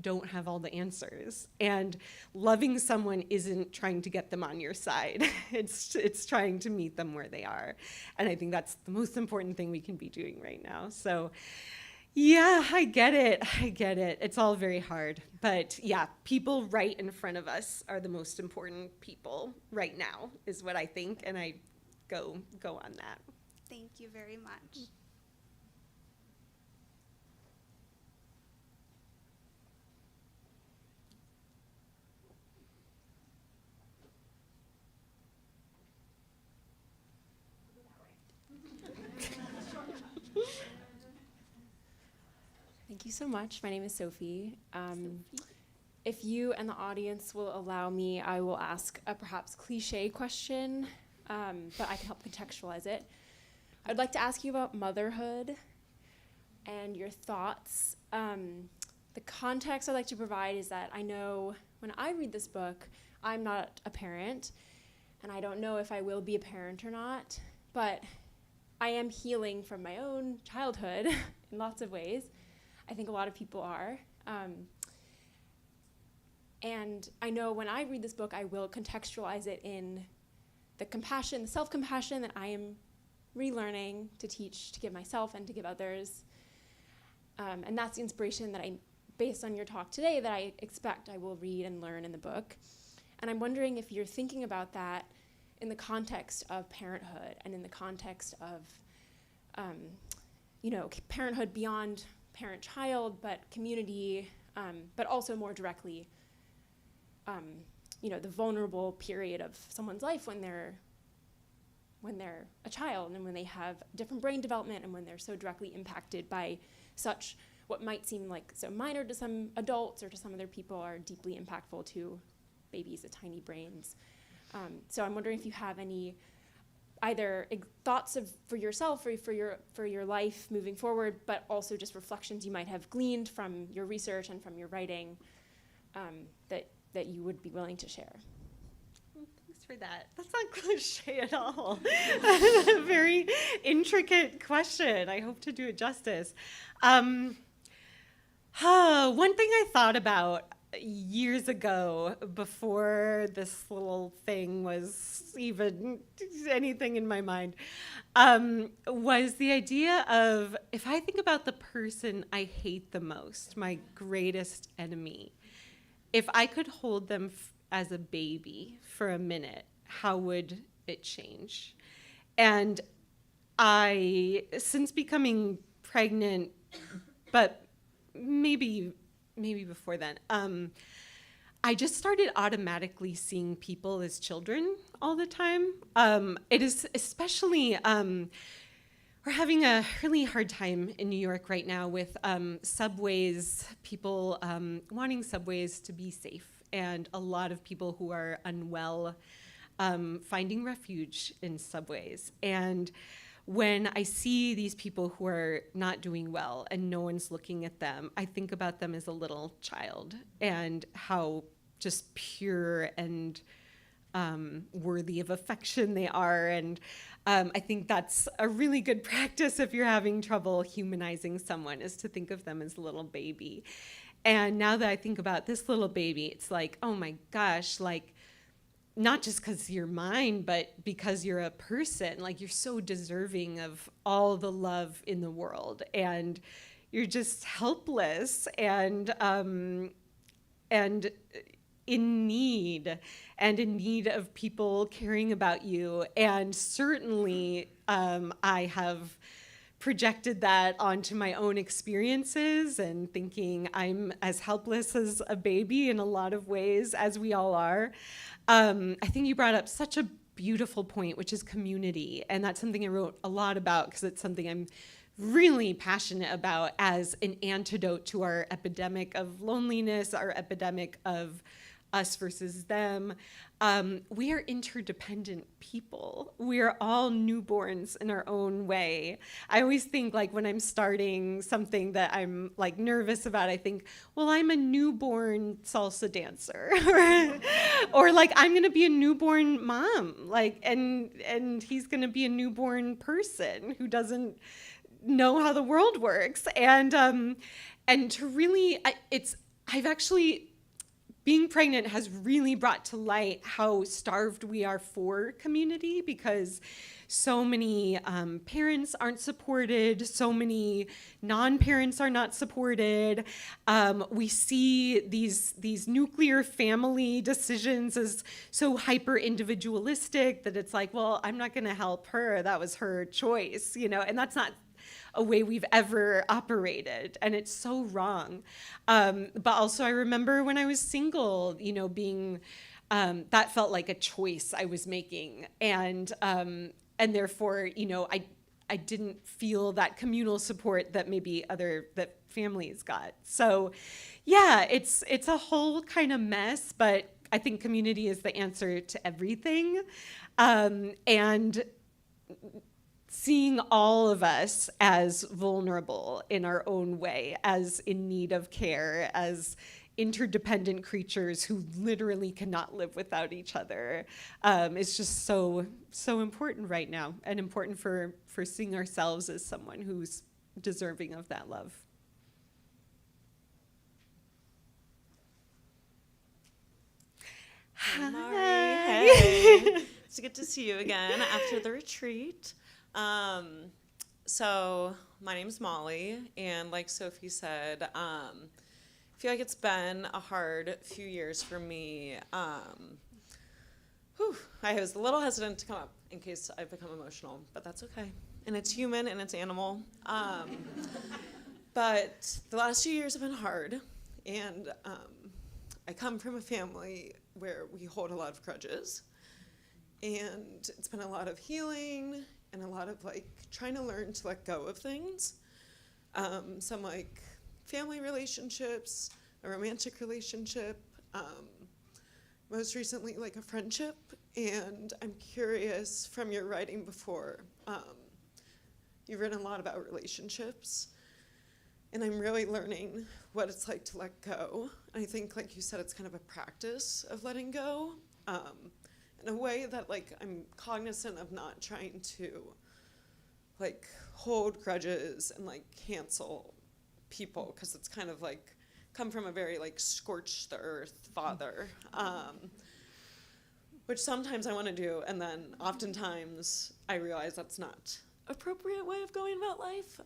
don't have all the answers. And loving someone isn't trying to get them on your side. It's trying to meet them where they are. And I think that's the most important thing we can be doing right now. So yeah, I get it. It's all very hard. But yeah, people right in front of us are the most important people right now, is what I think. And I go on that. Thank you very much. Thank you so much. My name is Sophie. If you and the audience will allow me, I will ask a perhaps cliche question, but I can help contextualize it. I'd like to ask you about motherhood and your thoughts. The context I'd like to provide is that I know when I read this book, I'm not a parent, and I don't know if I will be a parent or not, but I am healing from my own childhood in lots of ways. I think a lot of people are. And I know when I read this book, I will contextualize it in the compassion, the self-compassion that I am relearning to teach, to give myself and to give others. And that's the inspiration that based on your talk today, that I expect I will read and learn in the book. And I'm wondering if you're thinking about that in the context of parenthood and in the context of, parenthood beyond parent-child, but community, but also more directly, the vulnerable period of someone's life when they're a child and when they have different brain development and when they're so directly impacted by such what might seem like so minor to some adults or to some other people are deeply impactful to babies with tiny brains. So I'm wondering if you have any either thoughts for yourself or for your life moving forward, but also just reflections you might have gleaned from your research and from your writing that you would be willing to share. Thanks for that. That's not cliche at all. That's a very intricate question. I hope to do it justice. One thing I thought about years ago, before this little thing was even anything in my mind, was the idea of, if I think about the person I hate the most, my greatest enemy, if I could hold them as a baby for a minute, how would it change? And since becoming pregnant, but maybe before then, I just started automatically seeing people as children all the time. It is especially, we're having a really hard time in New York right now with subways, people wanting subways to be safe, and a lot of people who are unwell finding refuge in subways. And when I see these people who are not doing well and no one's looking at them, I think about them as a little child and how just pure and worthy of affection they are. And I think that's a really good practice if you're having trouble humanizing someone, is to think of them as a little baby. And now that I think about this little baby, it's like, oh my gosh, like, not just because you're mine, but because you're a person, like, you're so deserving of all the love in the world, and you're just helpless and in need of people caring about you. And certainly I have projected that onto my own experiences and thinking I'm as helpless as a baby in a lot of ways, as we all are. I think you brought up such a beautiful point, which is community. And that's something I wrote a lot about because it's something I'm really passionate about as an antidote to our epidemic of loneliness, our epidemic of us versus them. We are interdependent people. We are all newborns in our own way. I always think, like, when I'm starting something that I'm like nervous about, I think, well, I'm a newborn salsa dancer, or like I'm gonna be a newborn mom, like, and he's gonna be a newborn person who doesn't know how the world works, and to really, being pregnant has really brought to light how starved we are for community, because so many parents aren't supported, so many non-parents are not supported. We see these nuclear family decisions as so hyper individualistic that it's like, well, I'm not gonna help her, that was her choice, and that's not a way we've ever operated, and it's so wrong. But also I remember when I was single, being, that felt like a choice I was making, and therefore, I didn't feel that communal support that maybe that families got. So yeah, it's a whole kind of mess, but I think community is the answer to everything. And seeing all of us as vulnerable in our own way, as in need of care, as interdependent creatures who literally cannot live without each other, is just so important right now, and important for seeing ourselves as someone who's deserving of that love. Hi, Mari. Hey. It's good to see you again after the retreat. So my name's Molly, and like Sophie said, I feel like it's been a hard few years for me. I was a little hesitant to come up in case I've become emotional, but that's okay. And it's human and it's animal. But the last few years have been hard, and I come from a family where we hold a lot of grudges, and it's been a lot of healing and a lot of like trying to learn to let go of things. Some like family relationships, a romantic relationship, most recently like a friendship. And I'm curious from your writing before, you've written a lot about relationships, and I'm really learning what it's like to let go. And I think, like you said, it's kind of a practice of letting go, in a way that like I'm cognizant of not trying to like hold grudges and like cancel people, because it's kind of like come from a very like scorched the earth father, which sometimes I want to do, and then oftentimes I realize that's not appropriate way of going about life.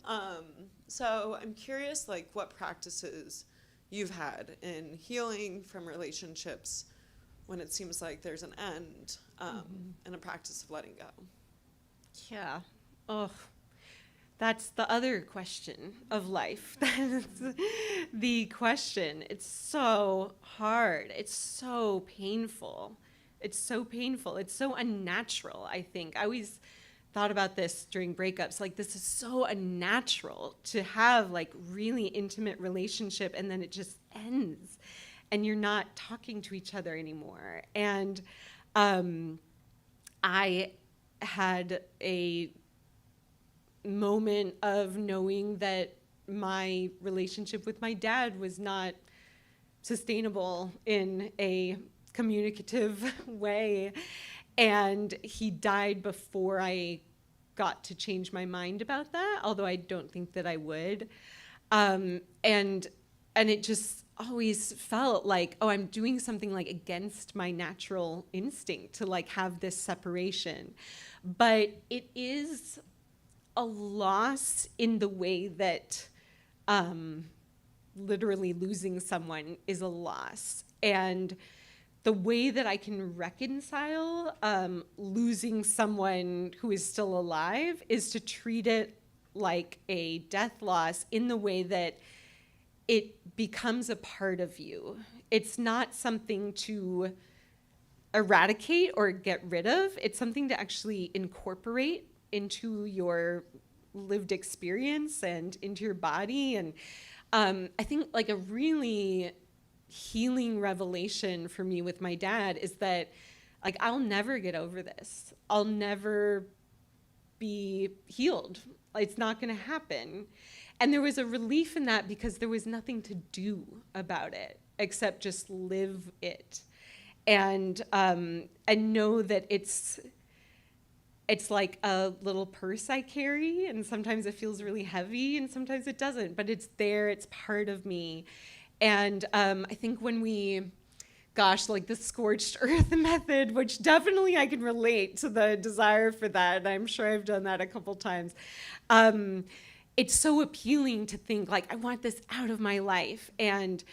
So I'm curious like what practices you've had in healing from relationships when it seems like there's an end, and a practice of letting go. Yeah. Oh, that's the other question of life. That's the question. It's so hard. It's so painful. It's so painful. It's so unnatural, I think. I always thought about this during breakups. Like, this is so unnatural to have like really intimate relationship and then it just ends and you're not talking to each other anymore. And I had a moment of knowing that my relationship with my dad was not sustainable in a communicative way. And he died before I got to change my mind about that, although I don't think that I would. And it just always felt like, oh, I'm doing something like against my natural instinct to like have this separation. But it is a loss in the way that literally losing someone is a loss. And the way that I can reconcile losing someone who is still alive is to treat it like a death loss in the way that it becomes a part of you. It's not something to eradicate or get rid of. It's something to actually incorporate into your lived experience and into your body. And I think like a really healing revelation for me with my dad is that like I'll never get over this. I'll never be healed. It's not going to happen. And there was a relief in that because there was nothing to do about it except just live it and know that it's like a little purse I carry, and sometimes it feels really heavy and sometimes it doesn't, but it's there, it's part of me. And I think when we, like the scorched earth method, which definitely I can relate to the desire for that, and I'm sure I've done that a couple times. It's so appealing to think like, I want this out of my life. And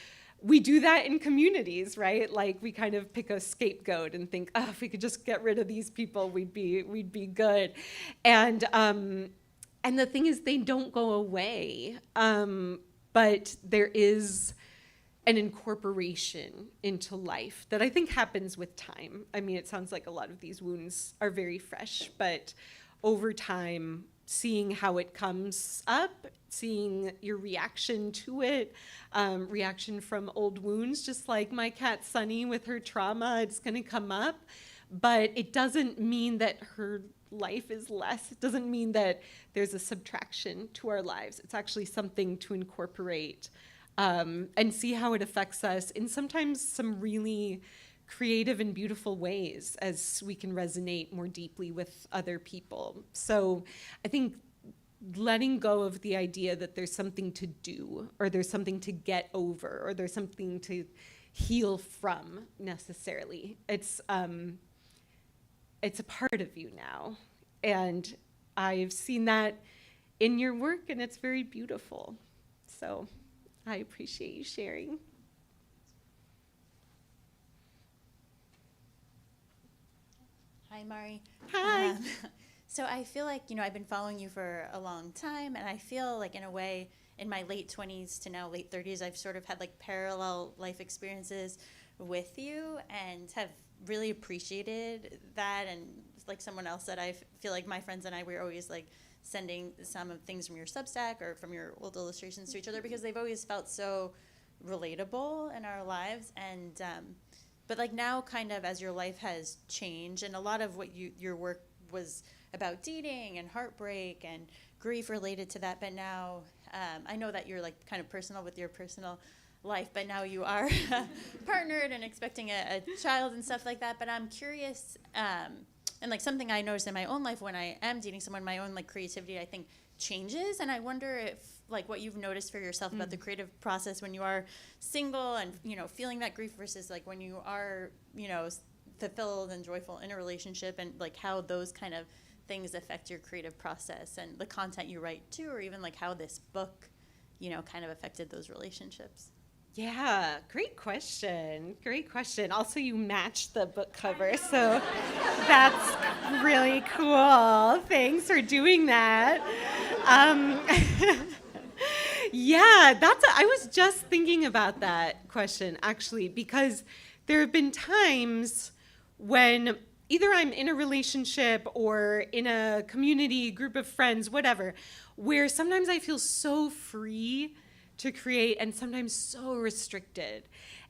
we do that in communities, right? Like we kind of pick a scapegoat and think, oh, if we could just get rid of these people, we'd be good. And the thing is, they don't go away. But there is an incorporation into life that I think happens with time. I mean, it sounds like a lot of these wounds are very fresh, but over time, seeing how it comes up, seeing your reaction to it, reaction from old wounds, just like my cat Sunny with her trauma, it's gonna come up, but it doesn't mean that her life is less. It doesn't mean that there's a subtraction to our lives. It's actually something to incorporate and see how it affects us in sometimes some really creative and beautiful ways as we can resonate more deeply with other people. So I think letting go of the idea that there's something to do or there's something to get over or there's something to heal from necessarily. It's a part of you now. And I've seen that in your work and it's very beautiful. So I appreciate you sharing. Hi, Mari. Hi. So I feel like, I've been following you for a long time, and I feel like in a way, in my late 20s to now late 30s, I've sort of had like parallel life experiences with you and have really appreciated that. And like someone else said, I feel like my friends and I, we're always like sending some of things from your Substack or from your old illustrations to each other because they've always felt so relatable in our lives. And but like now, kind of as your life has changed, and a lot of what your work was about dating and heartbreak and grief related to that, but now I know that you're like kind of personal with your personal life, but now you are partnered and expecting a child and stuff like that. But I'm curious, and like something I notice in my own life when I am dating someone, my own like creativity I think changes, and I wonder if like what you've noticed for yourself about the creative process when you are single and feeling that grief versus like when you are fulfilled and joyful in a relationship, and like how those kind of things affect your creative process and the content you write too, or even like how this book kind of affected those relationships. Yeah, great question. Great question. Also, you matched the book cover, so that's really cool. Thanks for doing that. Yeah, I was just thinking about that question, actually, because there have been times when either I'm in a relationship or in a community, group of friends, whatever, where sometimes I feel so free to create and sometimes so restricted.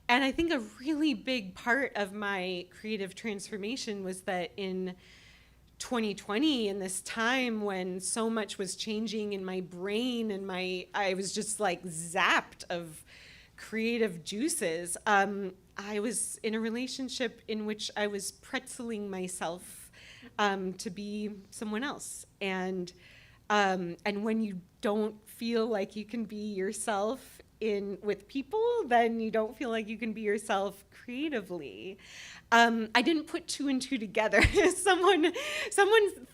And I think a really big part of my creative transformation was that in 2020, in this time when so much was changing in my brain and I was just like zapped of creative juices. I was in a relationship in which I was pretzeling myself to be someone else, and when you don't feel like you can be yourself with people, then you don't feel like you can be yourself creatively. I didn't put two and two together. Someone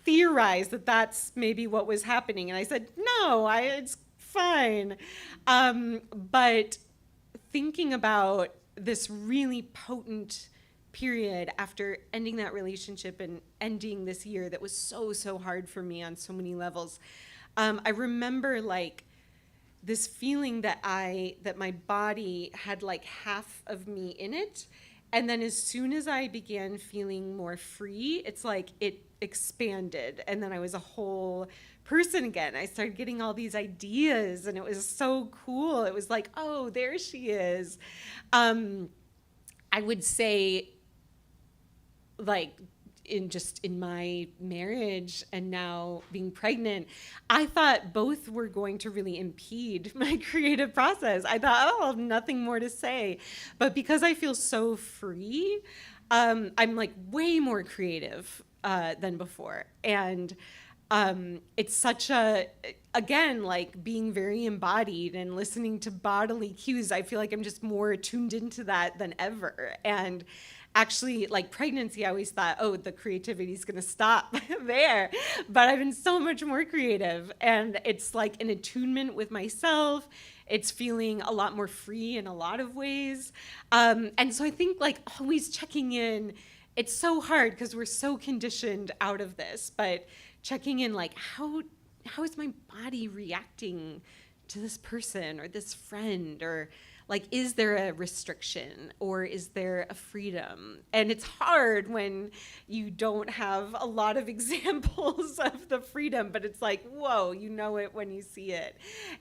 theorized that that's maybe what was happening, and I said, no, it's fine. But thinking about this really potent period after ending that relationship and ending this year that was so hard for me on so many levels, I remember like this feeling that my body had like half of me in it, and then as soon as I began feeling more free, it's like it expanded, and then I was a whole person again. I started getting all these ideas, and it was so cool. It was like, oh, there she is. I would say, like, in my marriage and now being pregnant, I thought both were going to really impede my creative process. I thought, oh, nothing more to say. But because I feel so free, I'm like way more creative than before. And it's such again, like being very embodied and listening to bodily cues. I feel like I'm just more tuned into that than ever. And actually, like pregnancy, I always thought, oh, the creativity is going to stop there. But I've been so much more creative. And it's like an attunement with myself. It's feeling a lot more free in a lot of ways. And so I think like always checking in, it's so hard because we're so conditioned out of this, but checking in like, how is my body reacting to this person or this friend, or like, is there a restriction or is there a freedom? And it's hard when you don't have a lot of examples of the freedom, but it's like, whoa, you know it when you see it.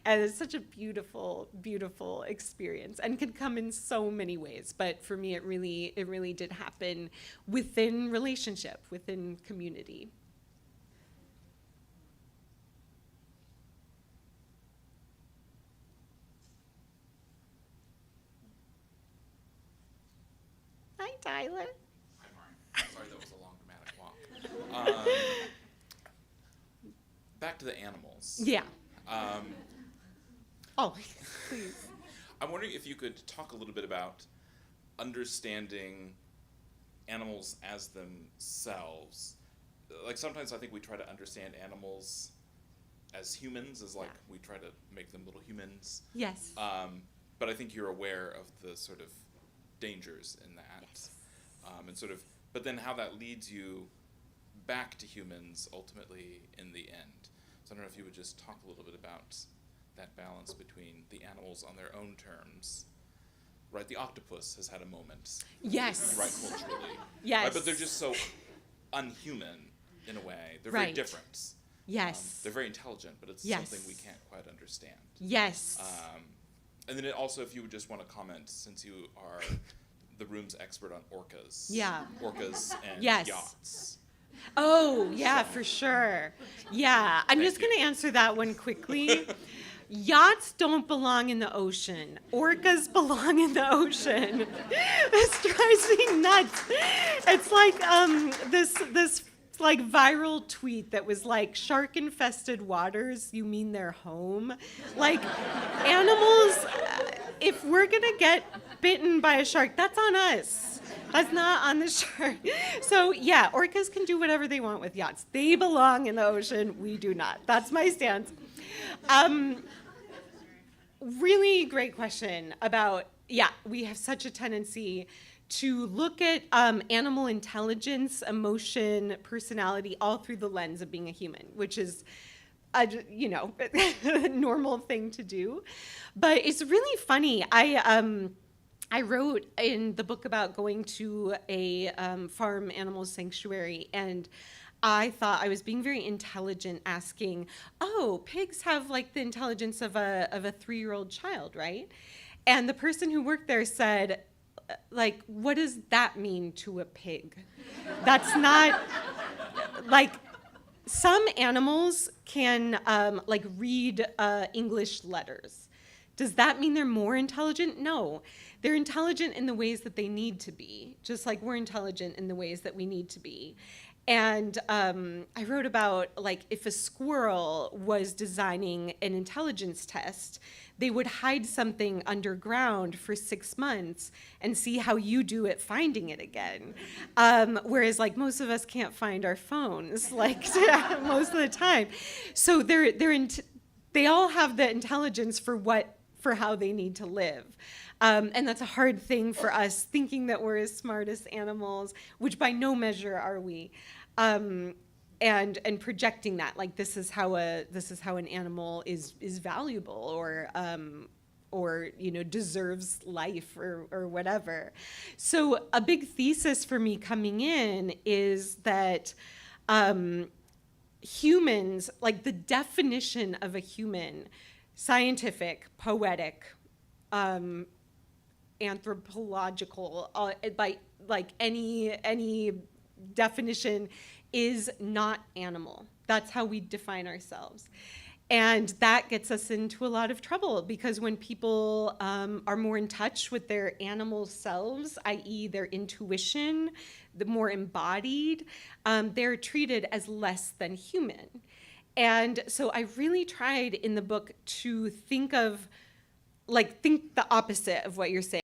And it's such a beautiful, beautiful experience and can come in so many ways. But for me, it really did happen within relationship, within community. Hi, Tyler. Hi, Mari. Sorry, that was a long, dramatic walk. Back to the animals. Yeah. Oh, please. I'm wondering if you could talk a little bit about understanding animals as themselves. Like sometimes I think we try to understand animals as humans, as like we try to make them little humans. Yes. But I think you're aware of the sort of dangers in that, Yes. and sort of, but then how that leads you back to humans ultimately in the end. So I don't know if you would just talk a little bit about that balance between the animals on their own terms. Right, the octopus has had a moment. Yes. Right, culturally. Yes. Right, but they're just so unhuman in a way. They're very Right. different. Yes. They're very intelligent, but it's Yes. something we can't quite understand. Yes. And then also, if you would just want to comment, since you are the room's expert on orcas. Yeah. Orcas and Yes. yachts. Oh, yeah, for sure. Yeah, I'm Thank just going to you. answer that one quickly. Yachts don't belong in the ocean. Orcas belong in the ocean. This drives me nuts. It's like this like viral tweet that was like, shark infested waters, you mean they're home? Like animals, if we're going to get bitten by a shark, that's on us. That's not on the shark. So yeah, orcas can do whatever they want with yachts. They belong in the ocean. We do not. That's my stance. Really great question about, yeah, we have such a tendency to look at animal intelligence, emotion, personality, all through the lens of being a human, which is, a normal thing to do. But it's really funny. I wrote in the book about going to a farm animal sanctuary, and I thought I was being very intelligent, asking, "Oh, pigs have like the intelligence of a 3-year-old child, right?" And the person who worked there said, "Like, what does that mean to a pig? That's not like." Some animals can read English letters. Does that mean they're more intelligent? No. They're intelligent in the ways that they need to be, just like we're intelligent in the ways that we need to be. And I wrote about, like, if a squirrel was designing an intelligence test, they would hide something underground for 6 months and see how you do at finding it again. Whereas, like, most of us can't find our phones, like, most of the time. So they all have the intelligence for how they need to live. And that's a hard thing for us, thinking that we're as smart as animals, which by no measure are we. And projecting that, like, this is how an animal is valuable or deserves life or whatever. So a big thesis for me coming in is that humans, like the definition of a human, scientific, poetic, anthropological, by like any definition, is not animal. That's how we define ourselves. And that gets us into a lot of trouble, because when people are more in touch with their animal selves, i.e. their intuition, the more embodied, they're treated as less than human. And so I really tried in the book to think the opposite of what you're saying.